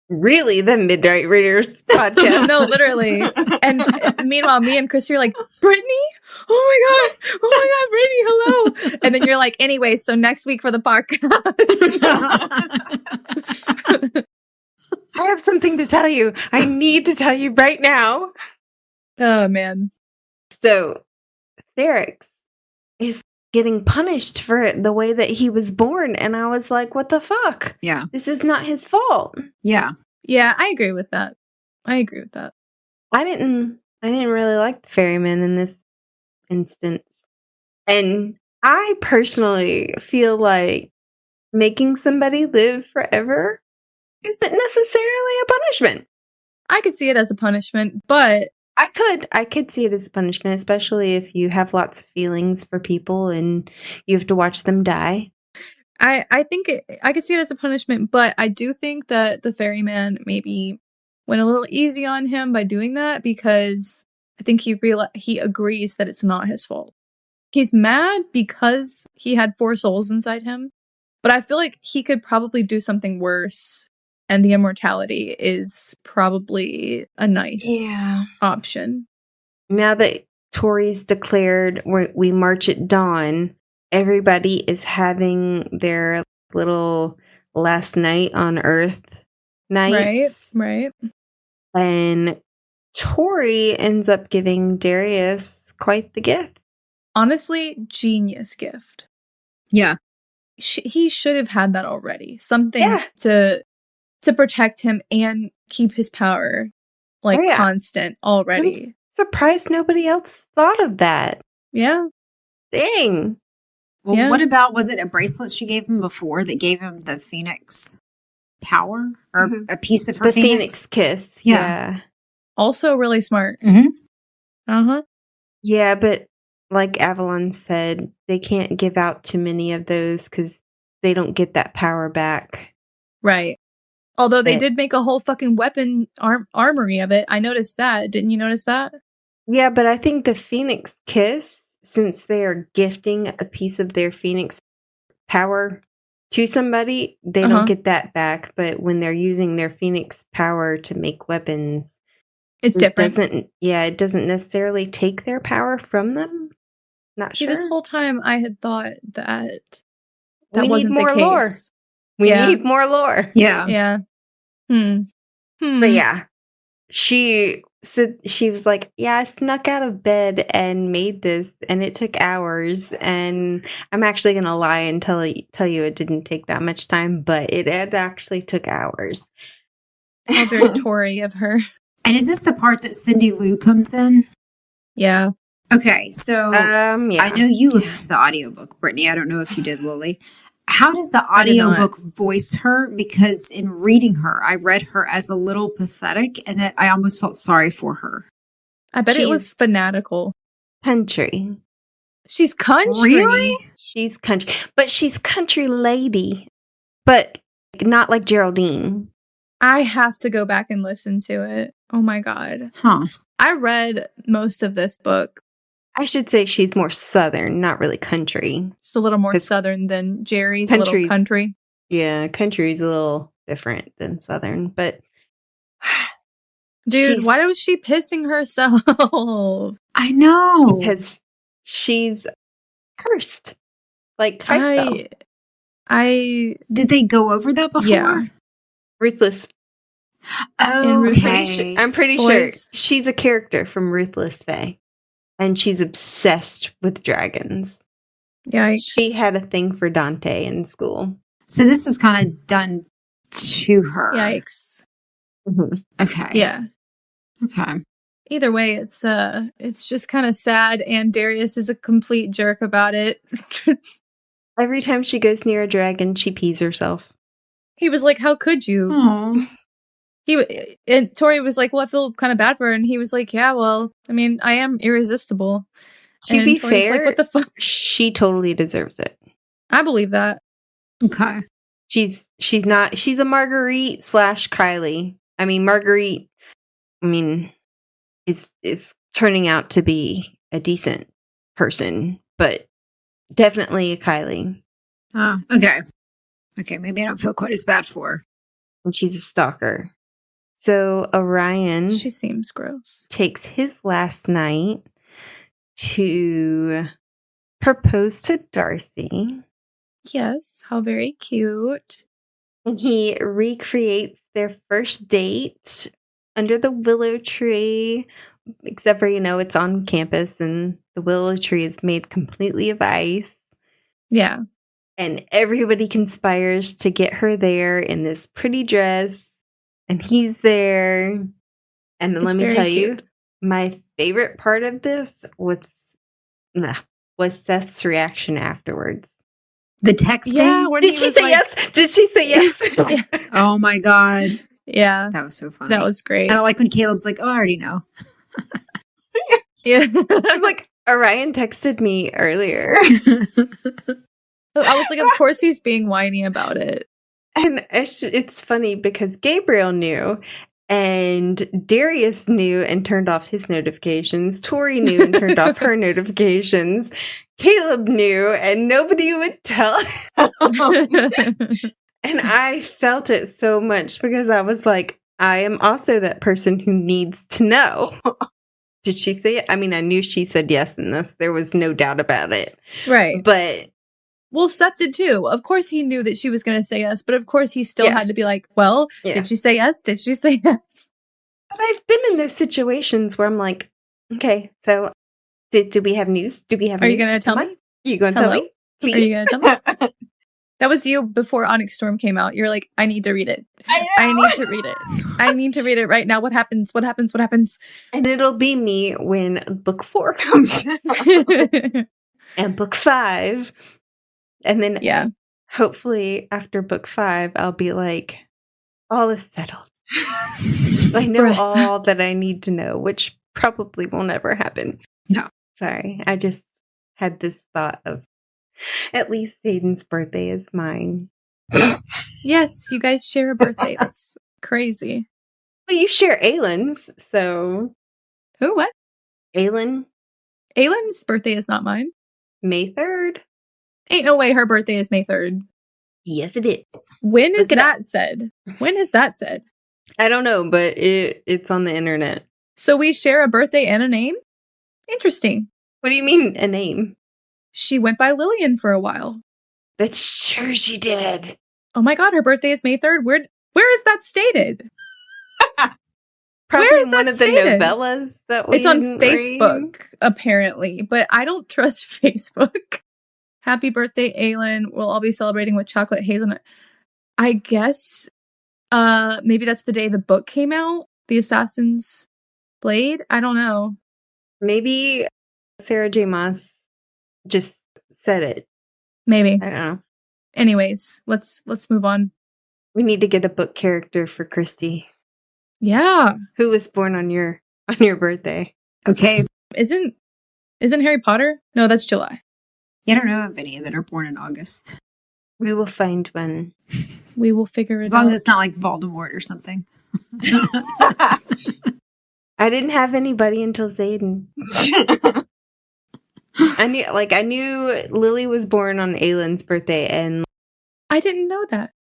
Really, the Midnight Readers podcast? No, literally. And meanwhile, me and Chris are like, Brittany? Oh my god, Brittany, hello. And then you're like, anyway, so next week for the podcast. I have something to tell you. I need to tell you right now. Oh, man. So, Ferrex is getting punished for the way that he was born, and I was like, what the fuck? Yeah. This is not his fault. Yeah. Yeah, I agree with that. I didn't really like the ferryman in this instance. And I personally feel like making somebody live forever isn't necessarily a punishment. I could see it as a punishment, but I could see it as a punishment, especially if you have lots of feelings for people and you have to watch them die. I think I could see it as a punishment, but I do think that the ferryman maybe went a little easy on him by doing that, because I think he agrees that it's not his fault. He's mad because he had 4 souls inside him, but I feel like he could probably do something worse, and the immortality is probably a nice option. Now that Tori's declared we march at dawn, everybody is having their little last night on Earth nights. Right. And Tori ends up giving Darius quite the gift. Honestly, genius gift. Yeah. He should have had that already. Something to protect him and keep his power constant already. I'm surprised nobody else thought of that. Yeah. Dang. Well, what about, was it a bracelet she gave him before that gave him the Phoenix power? Or a piece of her The Phoenix kiss. Yeah. Also really smart. Mm-hmm. Uh-huh. Yeah, but like Avalon said, they can't give out too many of those because they don't get that power back. Right. Although they did make a whole fucking weapon armory of it. I noticed that. Didn't you notice that? Yeah, but I think the Phoenix kiss, since they are gifting a piece of their Phoenix power to somebody, they don't get that back. But when they're using their Phoenix power to make weapons, it's different. It doesn't necessarily take their power from them. Not sure. This whole time I had thought that we wasn't need more the case. Lore. We need more lore. Yeah. Yeah. But yeah, she said, she was like, yeah, I snuck out of bed and made this, and it took hours. And I'm actually going to lie and tell you it didn't take that much time, but it actually took hours. How very Tori of her. And is this the part that Cindy Lou comes in? Yeah. Okay, so I know you listened to the audiobook, Brittany. I don't know if you did, Lily. How does the audiobook voice her? Because in reading her, I read her as a little pathetic, and that I almost felt sorry for her. I bet it was fanatical. Country. She's country? Really? She's country. But she's country lady. But not like Geraldine. I have to go back and listen to it. Oh my God. Huh. I read most of this book. I should say she's more southern, not really country. Just a little more southern than Jerry's little country. Yeah, country's a little different than southern, but... Dude, why was she pissing herself? I know. Because she's cursed. Like Christo. Did they go over that before? Yeah. Ruthless. Oh, okay. I'm pretty sure she's a character from Ruthless Fae. And she's obsessed with dragons. Yikes. She had a thing for Dante in school. So this was kind of done to her. Yikes. Mm-hmm. Okay. Yeah. Okay. Either way, it's just kind of sad, and Darius is a complete jerk about it. Every time she goes near a dragon, she pees herself. He was like, "How could you?" Aww. And Tori was like, "Well, I feel kind of bad for her," and he was like, "Yeah, well, I mean, I am irresistible." To be Tori's fair, like, what the fuck? She totally deserves it. I believe that. Okay. She's a Marguerite / Kylie. I mean, Marguerite, is turning out to be a decent person, but definitely a Kylie. Okay. Okay, maybe I don't feel quite as bad for her. And she's a stalker. So Orion... She seems gross. ...takes his last night to propose to Darcy. Yes, how very cute. And he recreates their first date under the willow tree, except for, it's on campus and the willow tree is made completely of ice. Yeah. And everybody conspires to get her there in this pretty dress. And he's there. And then let me tell you, my favorite part of this was Seth's reaction afterwards. The texting? Yeah. Did she say yes? Did she say yes? Yeah. Oh my God. Yeah. That was so funny. That was great. And I like when Caleb's like, "Oh, I already know." Yeah. I was like, Orion texted me earlier. I was like, of course he's being whiny about it. And it's funny because Gabriel knew, and Darius knew and turned off his notifications. Tori knew and turned off her notifications. Caleb knew, and nobody would tell him. And I felt it so much because I was like, I am also that person who needs to know. Did she say it? I mean, I knew she said yes in this. There was no doubt about it. Right. But... Well, Seth did too. Of course he knew that she was going to say yes, but of course he still had to be like, well, did she say yes? Did she say yes? But I've been in those situations where I'm like, okay, so do we have news? Do we have news? Are you going to tell me? You going to tell me? Please. Are you going to tell me? That was you before Onyx Storm came out. You're like, I need to read it. I need to read it. I need to read it right now. What happens? What happens? What happens? And it'll be me when book 4 comes and book 5. And then hopefully after book 5, I'll be like, all is settled. I know all that I need to know, which probably will never happen. No. Sorry. I just had this thought of, at least Zayden's birthday is mine. Yes, you guys share a birthday. That's crazy. Well, you share Aylin's, so... Who? What? Aylin. Aylin's birthday is not mine. May 3rd. Ain't no way her birthday is May 3rd. Yes, it is. When is that said? When is that said? I don't know, but it's on the internet. So we share a birthday and a name? Interesting. What do you mean, a name? She went by Lillian for a while. That's true, she did. Oh my god, her birthday is May 3rd. Where is that stated? Probably where is one that of the stated? novellas that we It's on didn't Facebook, read. apparently, but I don't trust Facebook. Happy birthday, Aylin. We'll all be celebrating with chocolate hazelnut. I guess maybe that's the day the book came out, The Assassin's Blade. I don't know. Maybe Sarah J. Maas just said it. Maybe. I don't know. Anyways, let's move on. We need to get a book character for Christy. Yeah. Who was born on your birthday? Okay. Isn't Harry Potter? No, that's July. Yeah, I don't know of any that are born in August. We will find one. We will figure it out. As long as it's not like Voldemort or something. I didn't have anybody until Zayden. I knew Lily was born on Aylin's birthday, and I didn't know that.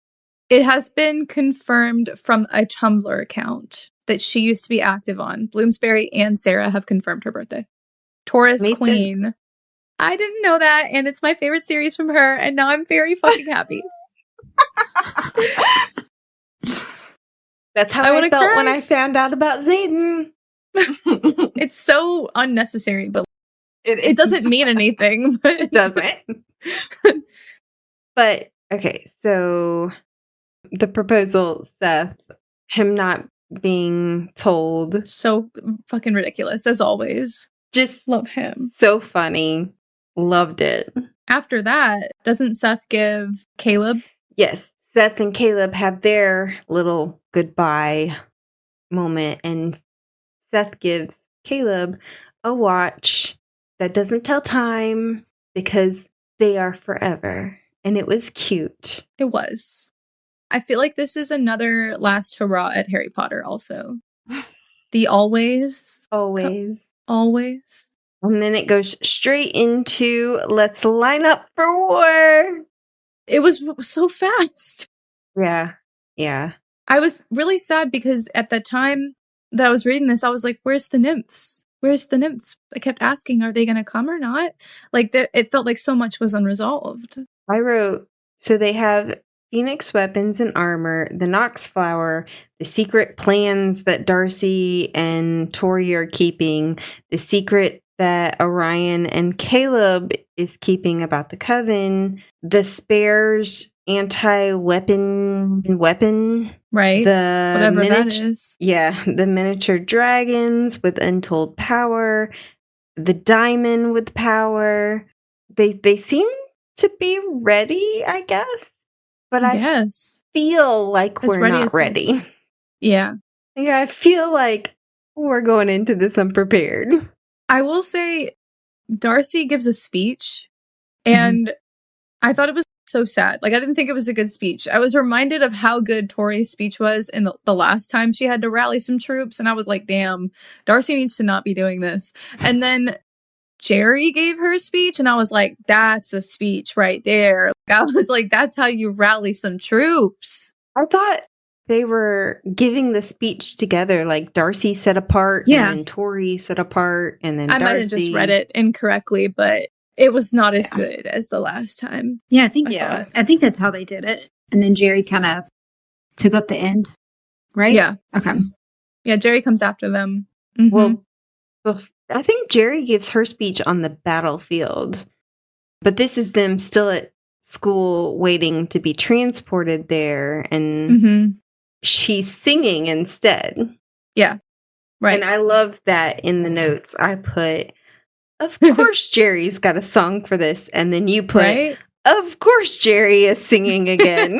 It has been confirmed from a Tumblr account that she used to be active on. Bloomsbury and Sarah have confirmed her birthday. Taurus Nathan. Queen. I didn't know that, and it's my favorite series from her, and now I'm very fucking happy. That's how I felt when I found out about Zayden. It's so unnecessary, but it doesn't mean anything. But It doesn't. But, okay, so the proposal, Seth, him not being told. So fucking ridiculous, as always. Just love him. So funny. Loved it. After that, doesn't Seth give Caleb? Yes, Seth and Caleb have their little goodbye moment, and Seth gives Caleb a watch that doesn't tell time because they are forever. And it was cute. It was. I feel like this is another last hurrah at Harry Potter also. The always. Always. And then it goes straight into let's line up for war. It was so fast. Yeah. Yeah. I was really sad because at the time that I was reading this, I was like, where's the nymphs? Where's the nymphs? I kept asking, are they going to come or not? Like, it felt like so much was unresolved. I wrote, so they have Phoenix weapons and armor, the Nox flower, the secret plans that Darcy and Tori are keeping, the secret that Orion and Caleb is keeping about the Coven, the spares anti-weapon, right? The whatever that is. Yeah, the miniature dragons with untold power, the diamond with power. They seem to be ready, I guess. But I feel like we're not ready. Yeah. Yeah, I feel like we're going into this unprepared. I will say Darcy gives a speech, and I thought it was so sad. Like, I didn't think it was a good speech. I was reminded of how good Tori's speech was in the last time she had to rally some troops, and I was like, damn, Darcy needs to not be doing this. And then Jerry gave her a speech, and I was like, that's a speech right there. Like, I was like, that's how you rally some troops. I thought they were giving the speech together, like Darcy set apart, and then Tori set apart, and then Darcy. I might have just read it incorrectly, but it was not as good as the last time. Yeah, I think that's how they did it. And then Jerry kind of took up the end, right? Yeah. Okay. Yeah, Jerry comes after them. Mm-hmm. Well, I think Jerry gives her speech on the battlefield, but this is them still at school waiting to be transported there, and she's singing instead. Yeah, right. And I love that in the notes I put, of course Jerry's got a song for this, and then you put, of course Jerry is singing again.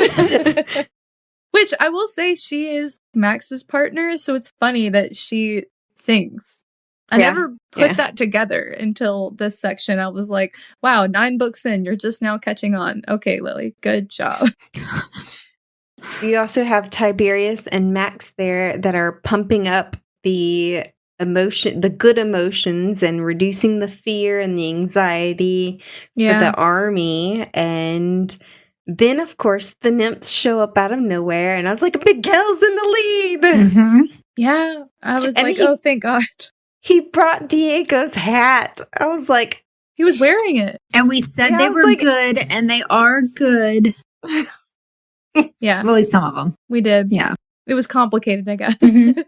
Which I will say, she is Max's partner, so it's funny that she sings. I never put that together until this section. I was like, wow, 9 books in, you're just now catching on. Okay, Lily, good job. You also have Tiberius and Max there that are pumping up the good emotions, and reducing the fear and the anxiety for the army. And then, of course, the nymphs show up out of nowhere, and I was like, Miguel's in the lead! Mm-hmm. Yeah, I was oh, thank God. He brought Diego's hat. I was like... He was wearing it. And we said they were good, and they are good. Yeah. Well, at least some of them. We did. Yeah. It was complicated, I guess. Mm-hmm.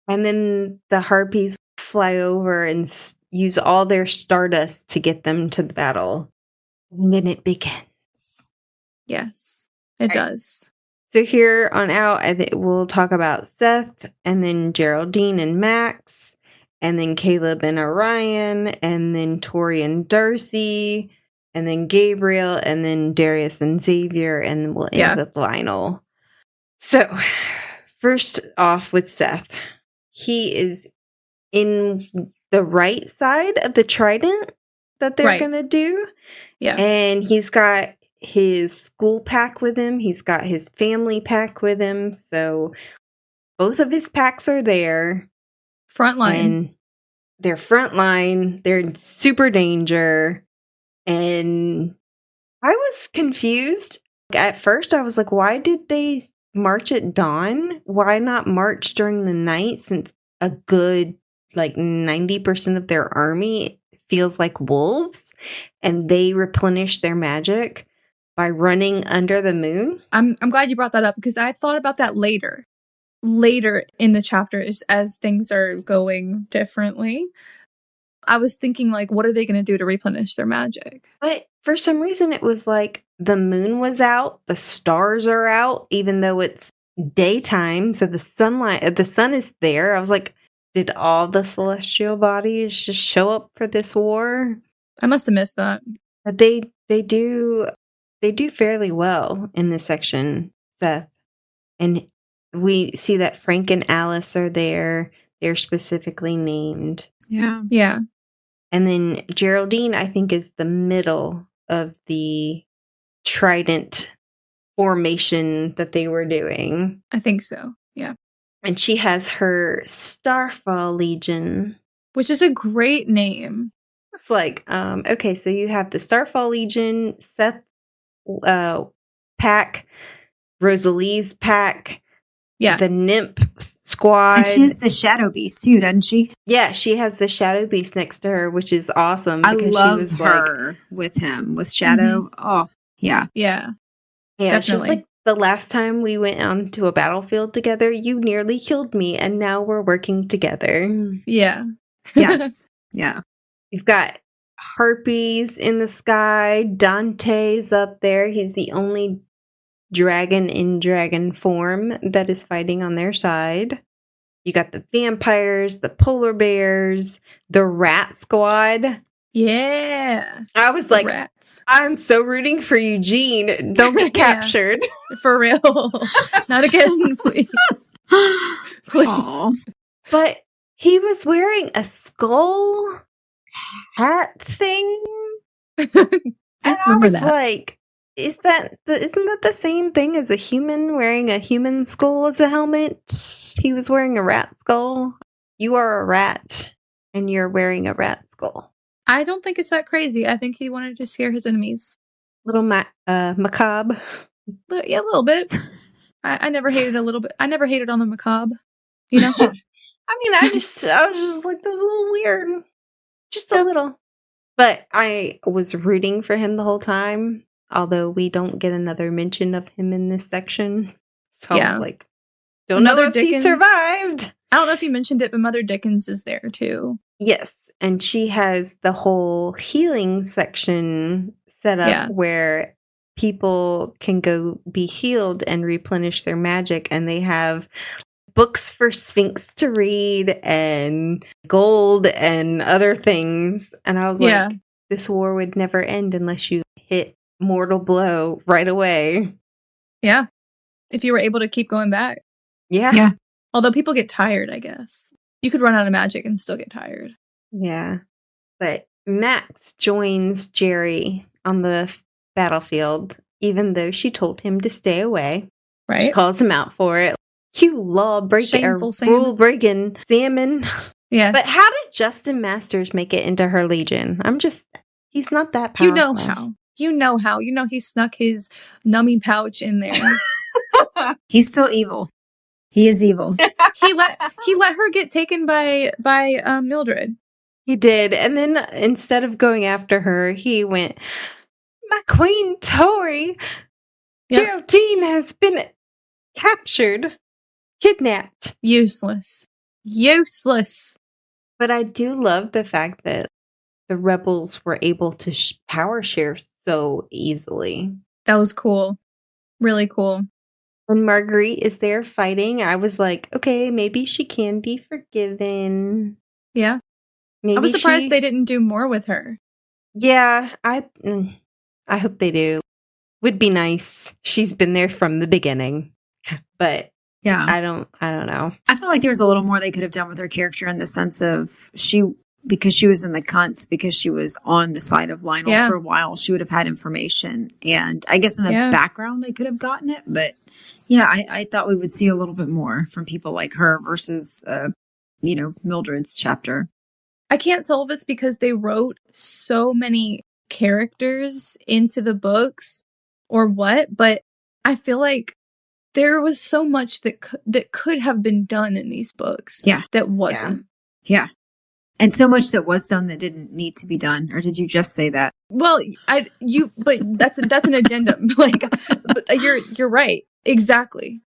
And then the harpies fly over and use all their stardust to get them to the battle. And then it begins. Yes, it does. So here on out, we'll talk about Seth, and then Geraldine and Max, and then Caleb and Orion, and then Tori and Darcy, and then Gabriel, and then Darius and Xavier, and then we'll end with Lionel. So, first off with Seth. He is in the right side of the trident that they're going to do. Yeah. And he's got his school pack with him. He's got his family pack with him. So both of his packs are there. Frontline. And they're frontline. They're in super danger. And I was confused. At first, I was like, why did they march at dawn? Why not march during the night, since a good 90% of their army feels like wolves, and they replenish their magic by running under the moon? I'm glad you brought that up, because I thought about that later in the chapters as things are going differently. I was thinking, what are they going to do to replenish their magic? But for some reason, it was like the moon was out, the stars are out, even though it's daytime. So the sun is there. I was like, did all the celestial bodies just show up for this war? I must have missed that. But they do fairly well in this section, Seth. And we see that Frank and Alice are there. They're specifically named. Yeah. Yeah. And then Geraldine, I think, is the middle of the trident formation that they were doing. I think so. Yeah. And she has her Starfall Legion, which is a great name. It's like, okay, so you have the Starfall Legion, Seth pack, Rosalie's pack, the Nymph squad. And she has the Shadow Beast too, doesn't she? Yeah, she has the Shadow Beast next to her, which is awesome. I love her with him, with Shadow. Mm-hmm. Oh, yeah. Yeah. Yeah, definitely. She was like, the last time we went onto a battlefield together, you nearly killed me, and now we're working together. Yeah. Yes. Yeah. You've got harpies in the sky. Dante's up there. He's the only dragon in dragon form that is fighting on their side. You got the vampires, the polar bears, the rat squad. Yeah. I was like, rats. I'm so rooting for Eugene. Don't get captured. For real. Not again, please. Please. Aww. But he was wearing a skull hat thing. And I was like, isn't that the same thing as a human wearing a human skull as a helmet? He was wearing a rat skull. You are a rat, and you're wearing a rat skull. I don't think it's that crazy. I think he wanted to scare his enemies. Little macabre. Yeah, a little bit. I never hated a little bit. I never hated on the macabre. You know? I mean, I was just like, that was a little weird. Just a little. But I was rooting for him the whole time, although we don't get another mention of him in this section. So I was like, don't know if he survived. I don't know if you mentioned it, but Mother Dickens is there too. Yes, and she has the whole healing section set up where people can go be healed and replenish their magic, and they have books for Sphinx to read and gold and other things. And I was like, this war would never end unless you hit mortal blow right away. Yeah. If you were able to keep going back. Yeah. Although people get tired, I guess. You could run out of magic and still get tired. Yeah. But Max joins Jerry on the battlefield, even though she told him to stay away. Right. She calls him out for it. You law-breaking, rule-breaking salmon. Yeah. But how did Justin Masters make it into her legion? He's not that powerful. You know how. You know he snuck his nummy pouch in there. He's still evil. He is evil. he let her get taken by Mildred. He did. And then instead of going after her, he went, my Queen Tori, Geraldine has been captured. Kidnapped. Useless. But I do love the fact that the rebels were able to power share so easily. That was cool. Really cool. When Marguerite is there fighting, I was like, okay, maybe she can be forgiven. Yeah. Maybe I was surprised they didn't do more with her. Yeah, I hope they do. Would be nice. She's been there from the beginning. But yeah, I don't know. I feel like there was a little more they could have done with her character in the sense of because she was in the cunts, because she was on the side of Lionel for a while, she would have had information. And I guess in the background they could have gotten it. But yeah, I thought we would see a little bit more from people like her versus, Mildred's chapter. I can't tell if it's because they wrote so many characters into the books or what, but I feel like there was so much that could have been done in these books. Yeah. That wasn't. Yeah. And so much that was done that didn't need to be done. Or did you just say that? Well, but that's an addendum. But you're right. Exactly.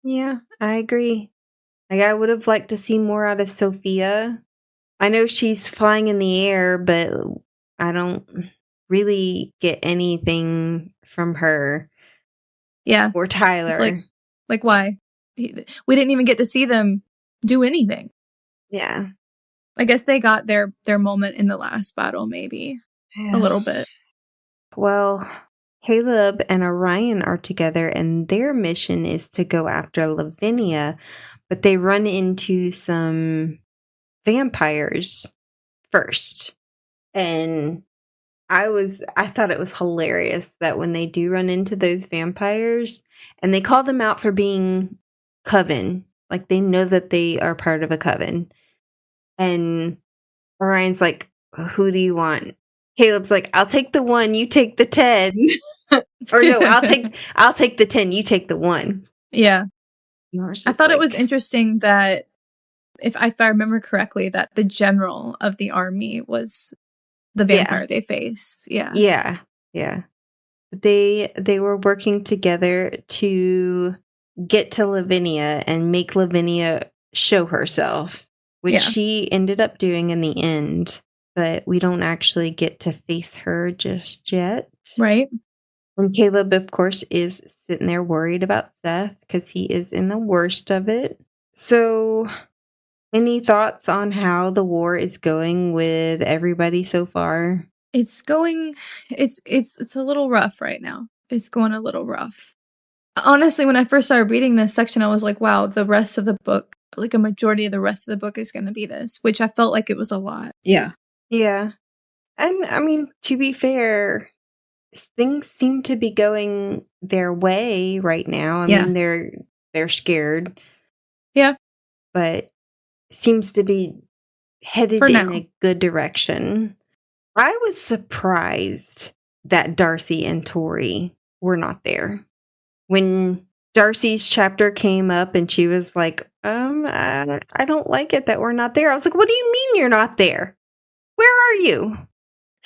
Yeah, I agree. I would have liked to see more out of Sophia. I know she's flying in the air, but I don't really get anything from her. Yeah. Or Tyler. It's like why? We didn't even get to see them do anything. Yeah. I guess they got their moment in the last battle, maybe. A little bit. Well, Caleb and Orion are together, and their mission is to go after Lavinia, but they run into some vampires first. And I thought it was hilarious that when they do run into those vampires, and they call them out for being coven, like they know that they are part of a coven. And Orion's like, who do you want? Caleb's like, I'll take the 1, you take the 10. Or no, I'll take the 10, you take the 1. Yeah. I thought it was interesting that if I remember correctly, that the general of the army was the vampire they face. Yeah. Yeah. They were working together to get to Lavinia and make Lavinia show herself, which she ended up doing in the end, but we don't actually get to face her just yet. Right. And Caleb, of course, is sitting there worried about Seth because he is in the worst of it. So, any thoughts on how the war is going with everybody so far? It's a little rough right now. It's going a little rough. Honestly, when I first started reading this section, I was like, wow, the rest of the book, like a majority of the rest of the book is going to be this, which I felt like it was a lot. Yeah. Yeah. And I mean, to be fair, things seem to be going their way right now. I mean, they're scared. Yeah. But seems to be headed in a good direction. I was surprised that Darcy and Tori were not there. When Darcy's chapter came up and she was like, I don't like it that we're not there. I was like, what do you mean you're not there? Where are you?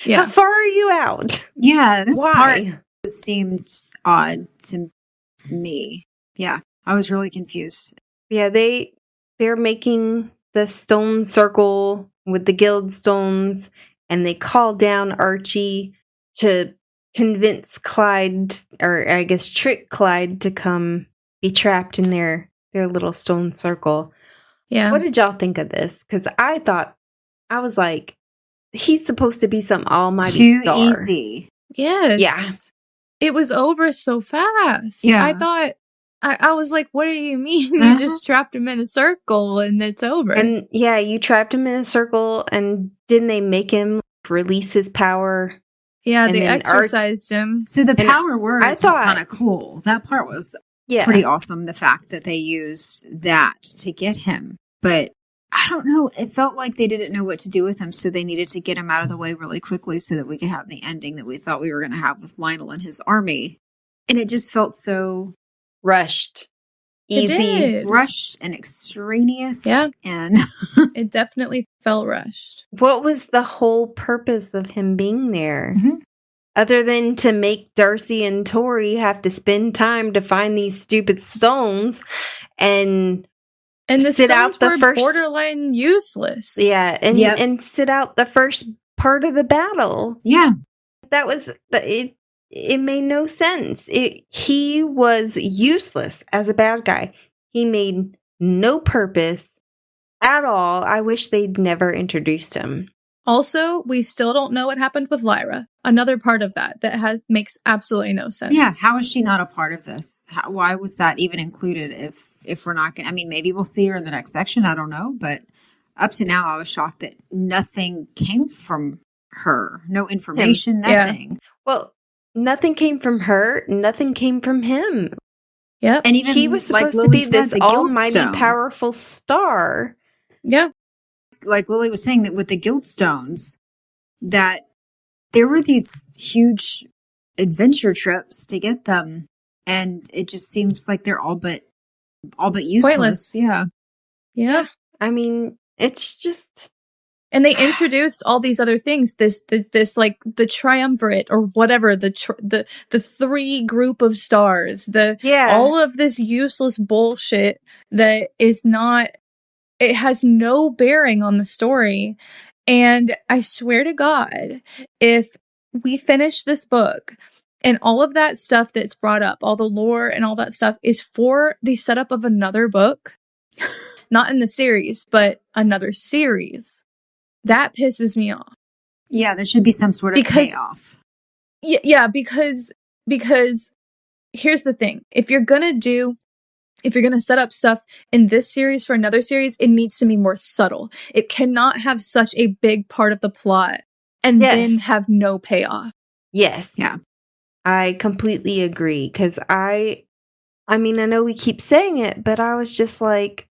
Yeah. How far are you out? Yeah, this Why? part seemed odd to me. Yeah, I was really confused. Yeah, they're making the stone circle with the guild stones, and they call down Archie to convince Clyde, or I guess trick Clyde, to come be trapped in their little stone circle. Yeah. What did y'all think of this? Because I was like, he's supposed to be some almighty star. Too easy. Yes. Yeah. It was over so fast. Yeah. I thought, I was like, what do you mean? You just trapped him in a circle and it's over. And yeah, you trapped him in a circle, and didn't they make him release his power? Yeah, and they then exorcised him. So the power words I was thought- kind of cool. That part was Yeah. pretty awesome, the fact that they used that to get him. But I don't know. It felt like they didn't know what to do with him, so they needed to get him out of the way really quickly so that we could have the ending that we thought we were going to have with Lionel and his army. And it just felt so Rushed. It Easy. did. rushed and extraneous. Yeah. And It definitely felt rushed. What was the whole purpose of him being there? Mhm. Other than to make Darcy and Tori have to spend time to find these stupid stones and The sit out stones the were first- borderline useless. and sit out the first part of the battle. yeah. That was it. It made no sense. He was useless as a bad guy. He made no purpose at all. I wish they'd never introduced him. Also, we still don't know what happened with Lyra. Another part of that makes absolutely no sense. Yeah. How is she not a part of this? Why was that even included if we're not going to? I mean, maybe we'll see her in the next section. I don't know. But up to now, I was shocked that nothing came from her. No information, nothing. Well, nothing came from her. Nothing came from him. Yep. And even He was supposed like to be Lily said, this the guild almighty, stones. powerful star. Yeah. Like Lily was saying, that with the guild stones, that there were these huge adventure trips to get them, and it just seems like they're all but useless. Pointless. Yeah. Yeah. I mean, it's just And they introduced all these other things. This like the triumvirate or whatever, the three group of stars, all of this useless bullshit that is not. It has no bearing on the story. And I swear to God, if we finish this book and all of that stuff that's brought up, all the lore and all that stuff is for the setup of another book, not in the series, but another series, that pisses me off. Yeah, there should be some sort of payoff. Yeah, because here's the thing. If you're going to set up stuff in this series for another series, it needs to be more subtle. It cannot have such a big part of the plot and then have no payoff. Yes. Yeah. I completely agree. Because I mean, I know we keep saying it, but I was just like,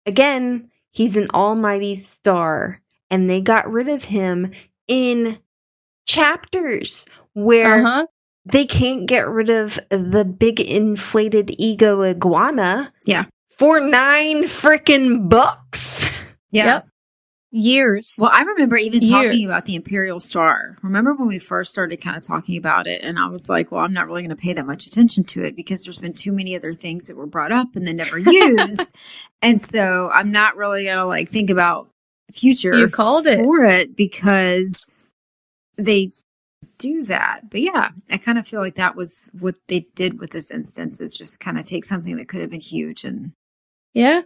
again, he's an almighty star. And they got rid of him in chapters where they can't get rid of the big inflated ego iguana. Yeah. For 9 freaking books. Yeah. Yep. Years. Well, I remember even talking about the Imperial Star. Remember when we first started kind of talking about it, and I was like, well, I'm not really going to pay that much attention to it because there's been too many other things that were brought up and then never used. And so I'm not really going to like think about future you called it for it because they do that. But yeah, I kind of feel like that was what they did with this instance, is just kind of take something that could have been huge and I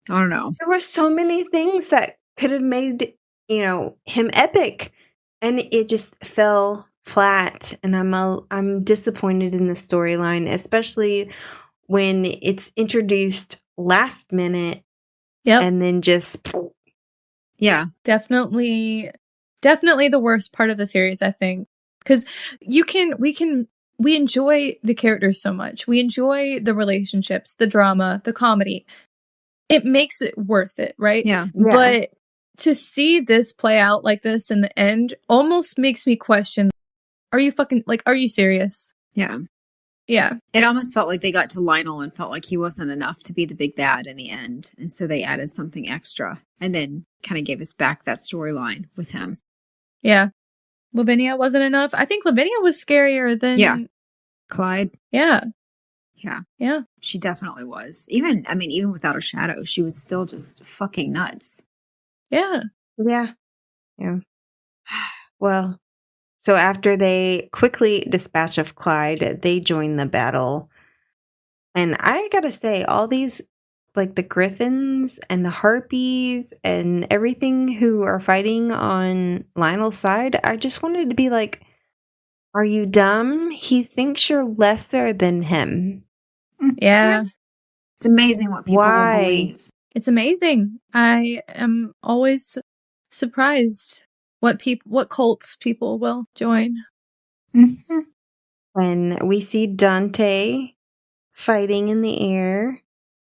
don't know. There were so many things that could have made, him epic, and it just fell flat. And I'm disappointed in the storyline, especially when it's introduced last minute. Yep. And then just yeah, definitely the worst part of the series, I think. Because we enjoy the characters so much. We enjoy the relationships, the drama, the comedy. It makes it worth it, right? Yeah. But to see this play out like this in the end almost makes me question, are you serious? Yeah. Yeah. It almost felt like they got to Lionel and felt like he wasn't enough to be the big bad in the end. And so they added something extra and then kind of gave us back that storyline with him. Yeah. Lavinia wasn't enough. I think Lavinia was scarier than Clyde. Yeah. Yeah. Yeah. She definitely was. Even without a shadow, she was still just fucking nuts. Yeah. Yeah. Yeah. Well, so after they quickly dispatch of Clyde, they join the battle. And I gotta say, all these, like the griffins and the harpies and everything who are fighting on Lionel's side, I just wanted to be like, are you dumb? He thinks you're lesser than him. Yeah. It's amazing what people will believe. It's amazing. I am always surprised what cults people will join. Mm-hmm. When we see Dante fighting in the air,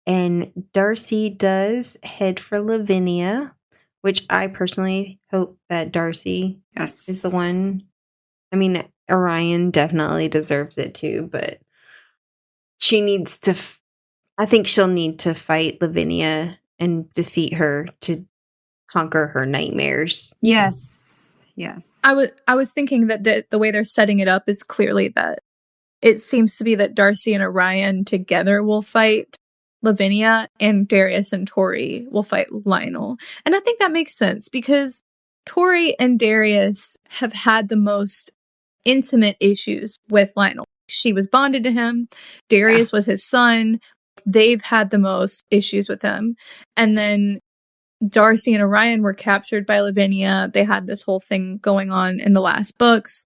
and Darcy does head for Lavinia, which I personally hope that Darcy is the one. I mean, Orion definitely deserves it too, but she needs to. I think she'll need to fight Lavinia and defeat her to conquer her nightmares. Yes. I was thinking that the way they're setting it up is clearly that it seems to be that Darcy and Orion together will fight Lavinia, and Darius and Tori will fight Lionel. And I think that makes sense because Tori and Darius have had the most intimate issues with Lionel. She was bonded to him. Darius was his son. They've had the most issues with him. And then Darcy and Orion were captured by Lavinia. They had this whole thing going on in the last books.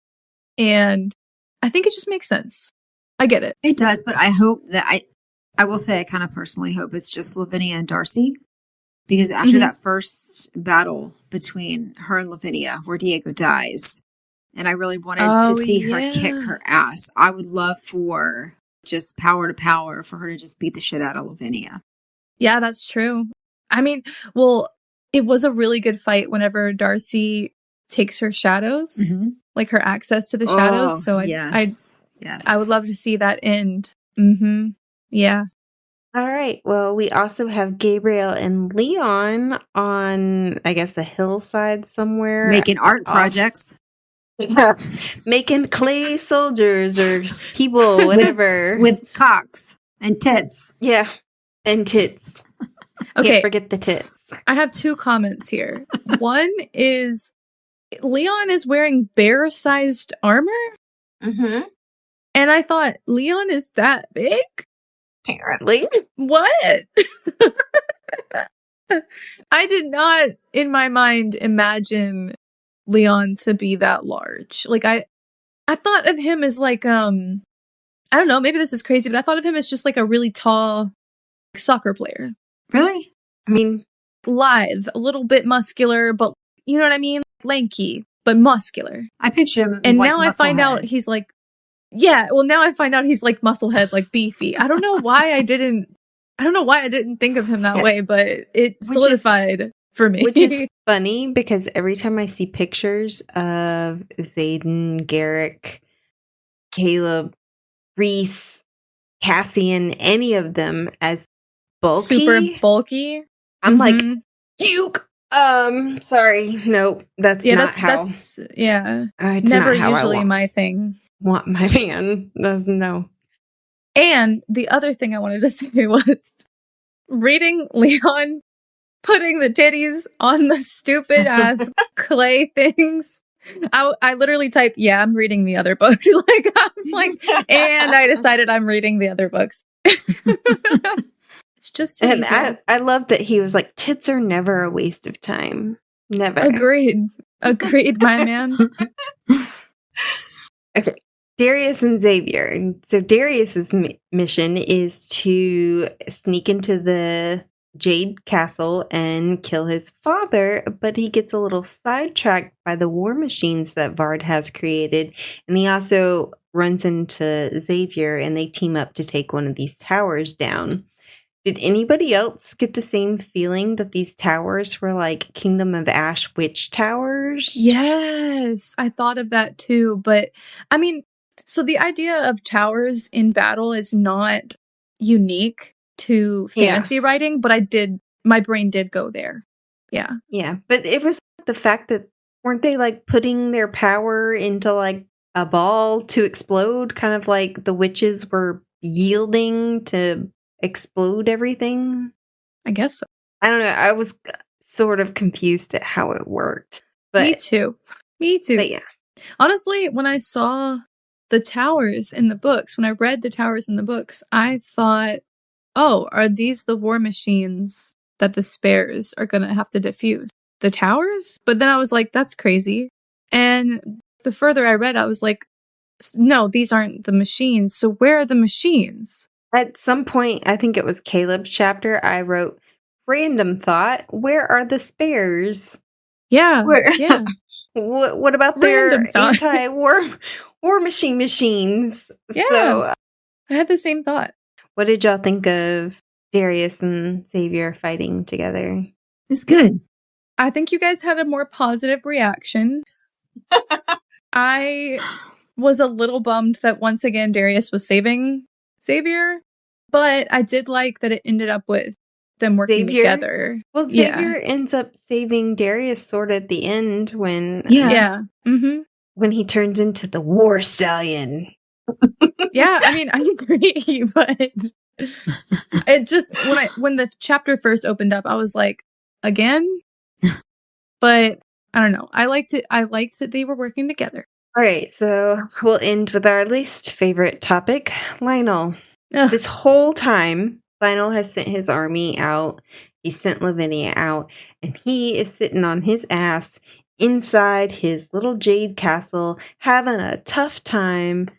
And I think it just makes sense. I get it. It does, but I hope that I will say I kind of personally hope it's just Lavinia and Darcy. Because after that first battle between her and Lavinia, where Diego dies, and I really wanted to see her kick her ass, I would love for just power to power for her to just beat the shit out of Lavinia. Yeah, that's true. I mean, well, it was a really good fight whenever Darcy takes her shadows, like her access to the shadows. So I would love to see that end. Yeah. All right. Well, we also have Gabriel and Leon on, I guess, a hillside somewhere. Making art projects. Making clay soldiers or people, whatever. With cocks and tits. Yeah. And tits. Okay. Can't forget the tits. I have two comments here. One is Leon is wearing bear-sized armor. Mm-hmm. And I thought, Leon is that big? Apparently. What? I did not, in my mind, imagine Leon to be that large. Like, I thought of him as like, I don't know, maybe this is crazy, but I thought of him as just like a really tall soccer player. Really? I mean, lithe, a little bit muscular, but you know what I mean? Lanky, but muscular. I picture him. And now I find out he's like, now I find out he's like musclehead, like beefy. I don't know why I didn't think of him that way, but it solidified for me. Which is funny because every time I see pictures of Zayden, Garrick, Caleb, Reese, Cassian, any of them as bulky, super bulky, I'm like, sorry, no, that's not how. That's it's never never usually my thing. Want my man doesn't know. And the other thing I wanted to say was reading Leon putting the titties on the stupid ass clay things. I literally typed, I'm reading the other books. Like I was like, and I decided I'm reading the other books. It's just titties. And I love that he was like, tits are never a waste of time. Never. Agreed, my man. Okay. Darius and Xavier. So Darius's mission is to sneak into the Jade Castle and kill his father, but he gets a little sidetracked by the war machines that Vard has created, and he also runs into Xavier, and they team up to take one of these towers down. Did anybody else get the same feeling that these towers were like Kingdom of Ash witch towers? Yes, I thought of that too. But I mean, so the idea of towers in battle is not unique to fantasy writing, but my brain did go there. Yeah. Yeah, but it was the fact that weren't they like putting their power into like a ball to explode, kind of like the witches were yielding to explode everything? I guess so. I don't know. I was sort of confused at how it worked. But, Me too. But yeah. Honestly, when I saw the towers in the books, when I read the towers in the books, I thought, oh, are these the war machines that the spares are going to have to defuse? The towers? But then I was like, that's crazy. And the further I read, I was like, no, these aren't the machines. So where are the machines? At some point, I think it was Caleb's chapter, I wrote, random thought, where are the spares? Yeah. Yeah. What about their anti-war machines? Yeah. So, I had the same thought. What did y'all think of Darius and Xavier fighting together? It's good. I think you guys had a more positive reaction. I was a little bummed that once again Darius was saving Xavier, but I did like that it ended up with them working together. Well, Xavier ends up saving Darius sort of at the end when when he turns into the war stallion. Yeah, I mean, I agree, but it just when the chapter first opened up, I was like, again? But I don't know. I liked it. I liked that they were working together. All right, so we'll end with our least favorite topic, Lionel. Ugh. This whole time, Lionel has sent his army out. He sent Lavinia out, and he is sitting on his ass inside his little jade castle, having a tough time,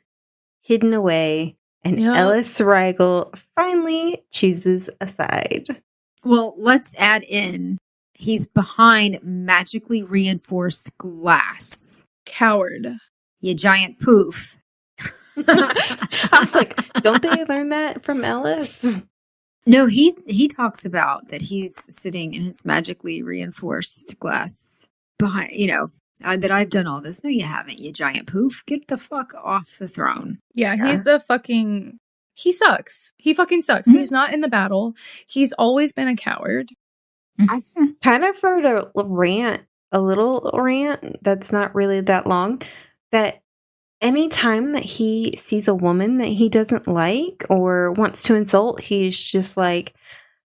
hidden away. And Ellis Rigel finally chooses a side. Well, let's add in, he's behind magically reinforced glass. Coward. You giant poof. I was like, don't they learn that from Ellis? No, he talks about that he's sitting in his magically reinforced glass behind, that I've done all this. No, you haven't, you giant poof. Get the fuck off the throne. Yeah, he's he sucks. He fucking sucks. Mm-hmm. He's not in the battle. He's always been a coward. I kind of heard a little rant that's not really that long, that anytime that he sees a woman that he doesn't like or wants to insult, he's just like,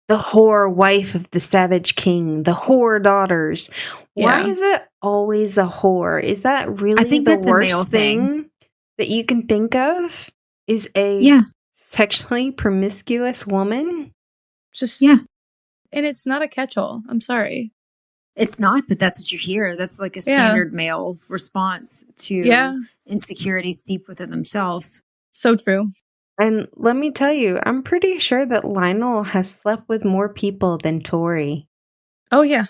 the whore wife of the savage king, the whore daughters. Yeah. Why is it always a whore? Is that really the worst thing that you can think of? Is a sexually promiscuous woman? And it's not a catch-all. I'm sorry. It's not, but that's what you hear. That's like a standard male response to insecurities deep within themselves. So true. And let me tell you, I'm pretty sure that Lionel has slept with more people than Tori. Oh, yeah.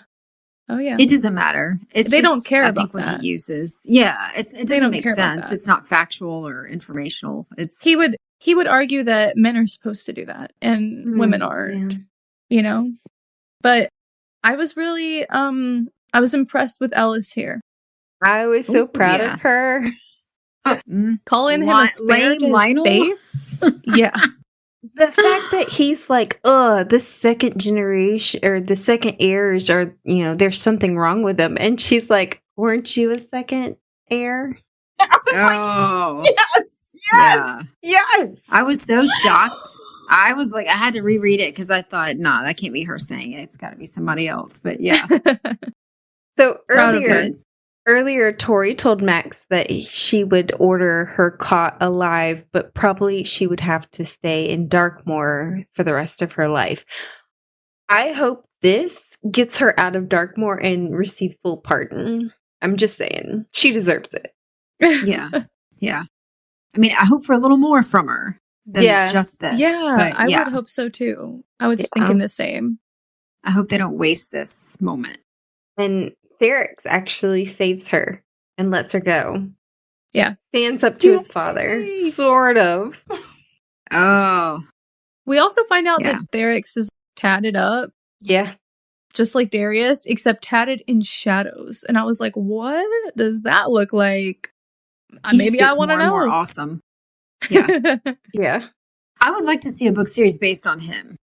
Oh, yeah. It doesn't matter. They don't care about that. What he uses. Yeah, it doesn't make sense. It's not factual or informational. He would argue that men are supposed to do that and women aren't, But I was really, I was impressed with Ellis here. I was so proud of her. Calling him a spare to his face? Yeah. The fact that he's like, the second generation or the second heirs are, there's something wrong with them. And she's like, weren't you a second heir? Oh. Yes. I was so shocked. I was like, I had to reread it because I thought, that can't be her saying it. It's got to be somebody else. But yeah. So earlier, Tori told Max that she would order her caught alive, but probably she would have to stay in Darkmoor for the rest of her life. I hope this gets her out of Darkmoor and receive full pardon. I'm just saying. She deserves it. Yeah. I mean, I hope for a little more from her than just this. Yeah, I would hope so too. I was thinking the same. I hope they don't waste this moment. And Ferrex actually saves her and lets her go. Yeah. Stands up to his father. Sort of. Oh. We also find out that Therex is tatted up. Yeah. Just like Darius, except tatted in shadows. And I was like, what does that look like? Maybe I want to know. More awesome. Yeah. Yeah. I would like to see a book series based on him.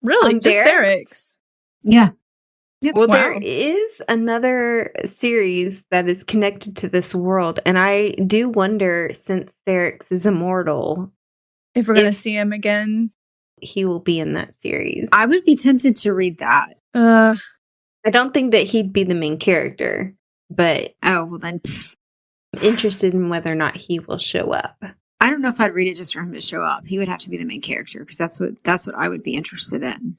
Really? Just Therex? Yeah. Yep. Well, there is another series that is connected to this world, and I do wonder, since Therex is immortal, if we're going to see him again. He will be in that series. I would be tempted to read that. I don't think that he'd be the main character, but I'm interested in whether or not he will show up. I don't know if I'd read it just for him to show up. He would have to be the main character because that's what I would be interested in.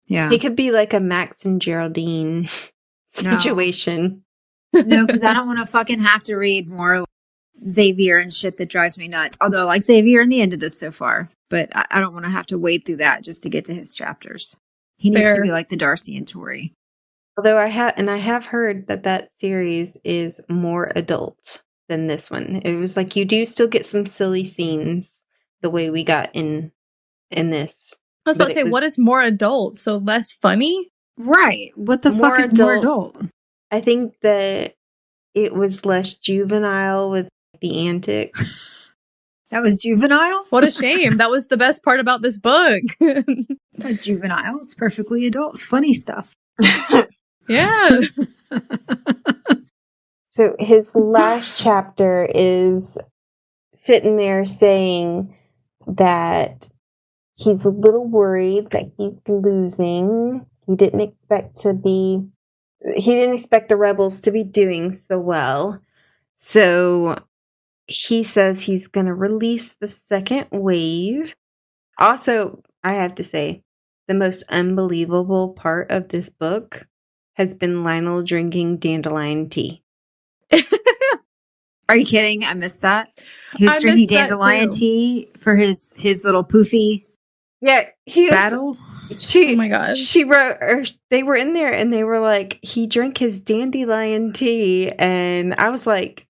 Yeah, he could be like a Max and Geraldine situation. No, because I don't want to fucking have to read more Xavier and shit that drives me nuts. Although I like Xavier in the end of this so far, but I don't want to have to wade through that just to get to his chapters. He needs to be like the Darcy and Tori. Although I have heard that series is more adult than this one. It was like you do still get some silly scenes the way we got in this. I was about to say, what is more adult? So less funny? Right. What the fuck is more adult? I think that it was less juvenile with the antics. That was juvenile? What a shame. That was the best part about this book. Not juvenile. It's perfectly adult. Funny stuff. Yeah. So his last chapter is sitting there saying that he's a little worried that he's losing. He didn't expect the rebels to be doing so well. So he says he's going to release the second wave. Also, I have to say, the most unbelievable part of this book has been Lionel drinking dandelion tea. Are you kidding? I missed that. He was drinking dandelion tea for his little poofy battle. Oh my god! She wrote. They were in there, and they were like, he drank his dandelion tea, and I was like,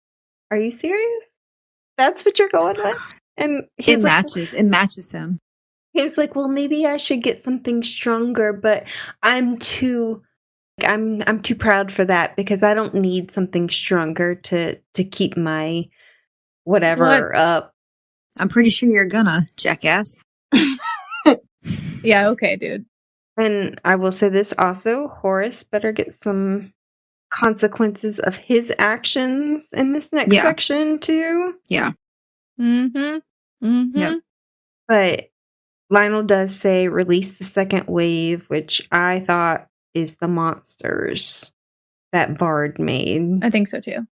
"Are you serious? That's what you're going with?" And it matches. It matches him. He was like, "Well, maybe I should get something stronger, but I'm too proud for that because I don't need something stronger to keep my whatever up." I'm pretty sure you're gonna, jackass. Yeah, okay, dude. And I will say this also, Horace better get some consequences of his actions in this next section too. Yeah. Mm-hmm. Mm-hmm. Yep. But Lionel does say release the second wave, which I thought is the monsters that Bard made. I think so too.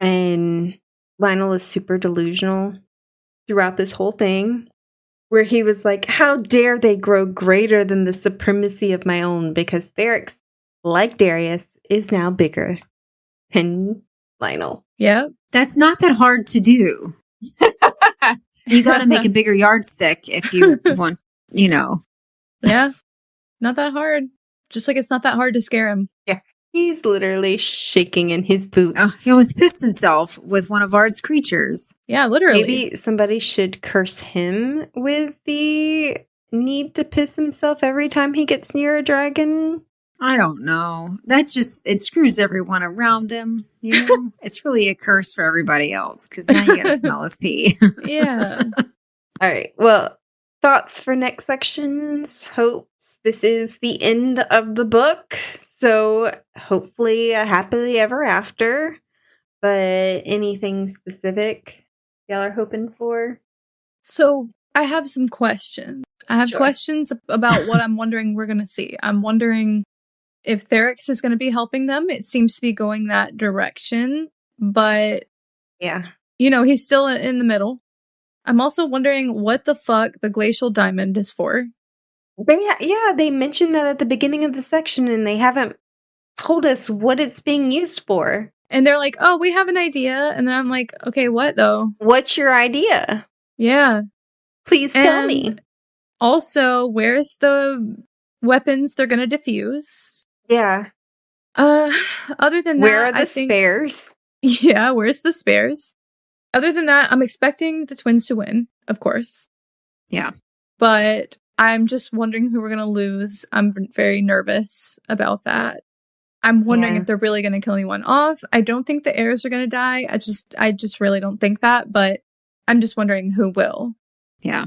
And Lionel is super delusional throughout this whole thing, where he was like, how dare they grow greater than the supremacy of my own, because Therex, like Darius, is now bigger than Lionel. Yeah. That's not that hard to do. You got to make a bigger yardstick if you want, Yeah. Not that hard. Just like it's not that hard to scare him. Yeah. He's literally shaking in his boots. Oh, he almost pissed himself with one of Ard's creatures. Yeah, literally. Maybe somebody should curse him with the need to piss himself every time he gets near a dragon. I don't know. That's just, it screws everyone around him. It's really a curse for everybody else because now you got to smell his pee. Yeah. All right. Well, thoughts for next sections. Hopes this is the end of the book. So hopefully a happily ever after. But anything specific y'all are hoping for? So I have some questions. I have questions about what I'm wondering we're going to see. I'm wondering if Therex is going to be helping them. It seems to be going that direction. But, yeah, he's still in the middle. I'm also wondering what the fuck the glacial diamond is for. They mentioned that at the beginning of the section, and they haven't told us what it's being used for. And they're like, oh, we have an idea. And then I'm like, okay, what though? What's your idea? Yeah. Please tell me. Also, where's the weapons they're going to defuse. Yeah. Other than that, where are the spares? Yeah, where's the spares? Other than that, I'm expecting the twins to win, of course. Yeah. But I'm just wondering who we're going to lose. I'm very nervous about that. I'm wondering if they're really going to kill anyone off. I don't think the heirs are going to die. I just really don't think that, but I'm just wondering who will. Yeah.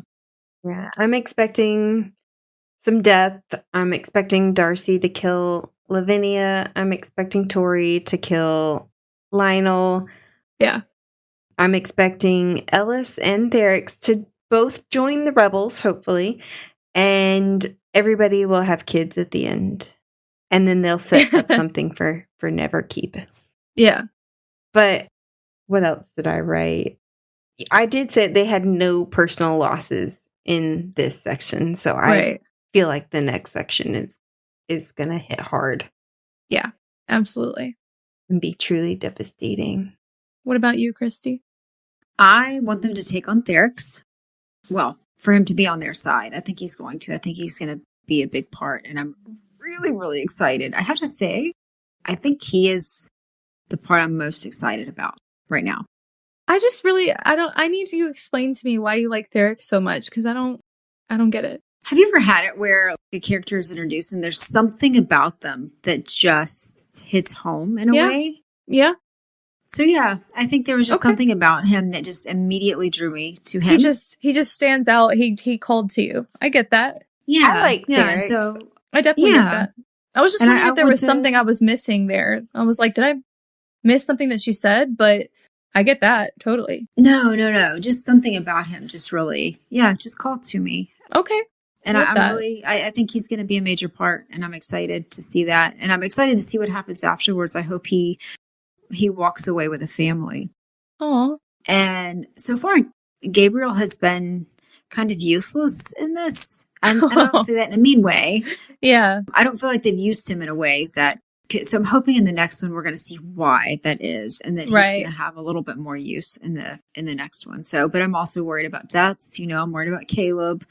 Yeah, I'm expecting some death. I'm expecting Darcy to kill Lavinia. I'm expecting Tori to kill Lionel. Yeah. I'm expecting Ellis and Therix to both join the rebels, hopefully, and everybody will have kids at the end. And then they'll set up something for Neverkeep. Yeah. But what else did I write? I did say they had no personal losses in this section, so I feel like the next section is going to hit hard. Yeah, absolutely. And be truly devastating. What about you, Christy? I want them to take on Therix. Well, for him to be on their side. I think he's going to. I think he's going to be a big part, and I'm really, really excited. I have to say, I think he is the part I'm most excited about right now. I need you to explain to me why you like Therix so much, because I don't get it. Have you ever had it where a character is introduced and there's something about them that just hits home in a way? Yeah. So yeah, I think there was just something about him that just immediately drew me to him. He just stands out. He called to you. I get that. Yeah. I like Therix. So I definitely get that. I was just wondering if there was something I was missing there. I was like, did I miss something that she said? But I get that. Totally. No. Just something about him just really, just called to me. Okay. And I think he's going to be a major part, and I'm excited to see that. And I'm excited to see what happens afterwards. I hope he walks away with a family. Aw. And so far, Gabriel has been kind of useless in this. And I don't say that in a mean way. Yeah. I don't feel like they've used him in a way that... So I'm hoping in the next one we're going to see why that is, and that he's going to have a little bit more use in the next one. So, but I'm also worried about deaths. I'm worried about Caleb.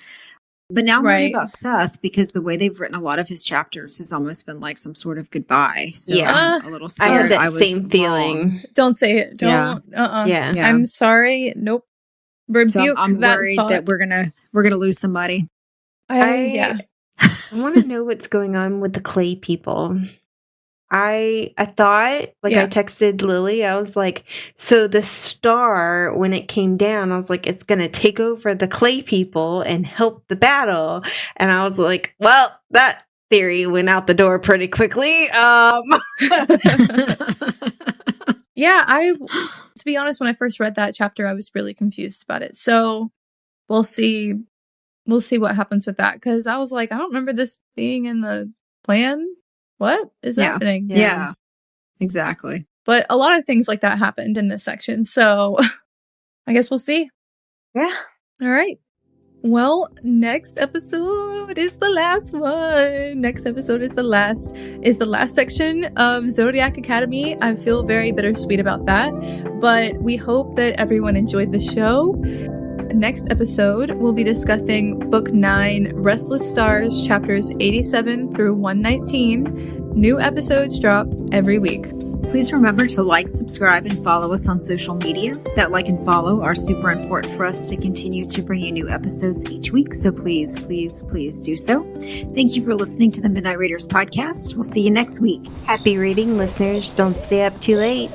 But now I'm worried about Seth, because the way they've written a lot of his chapters has almost been like some sort of goodbye. So I'm a little scared. I had that same feeling. Don't say it. Don't. Yeah. I'm sorry. Nope. Rebuke I'm that worried thought. that we're gonna lose somebody. I want to know what's going on with the clay people. I thought, I texted Lily, I was like, so the star, when it came down, I was like, it's going to take over the clay people and help the battle. And I was like, well, that theory went out the door pretty quickly. Yeah, to be honest, when I first read that chapter, I was really confused about it. So we'll see what happens with that. Because I was like, I don't remember this being in the plan. What is happening? Yeah, exactly. But a lot of things like that happened in this section. So I guess we'll see. Yeah. All right. Well, next episode is the last one. Next episode is the last section of Zodiac Academy. I feel very bittersweet about that, but we hope that everyone enjoyed the show. Next episode, we'll be discussing Book 9, Restless Stars, chapters 87 through 119. New episodes drop every week. Please remember to like, subscribe, and follow us on social media. That like and follow are super important for us to continue to bring you new episodes each week. So please, please, please do so. Thank you for listening to the Midnight Readers podcast. We'll see you next week. Happy reading, listeners. Don't stay up too late.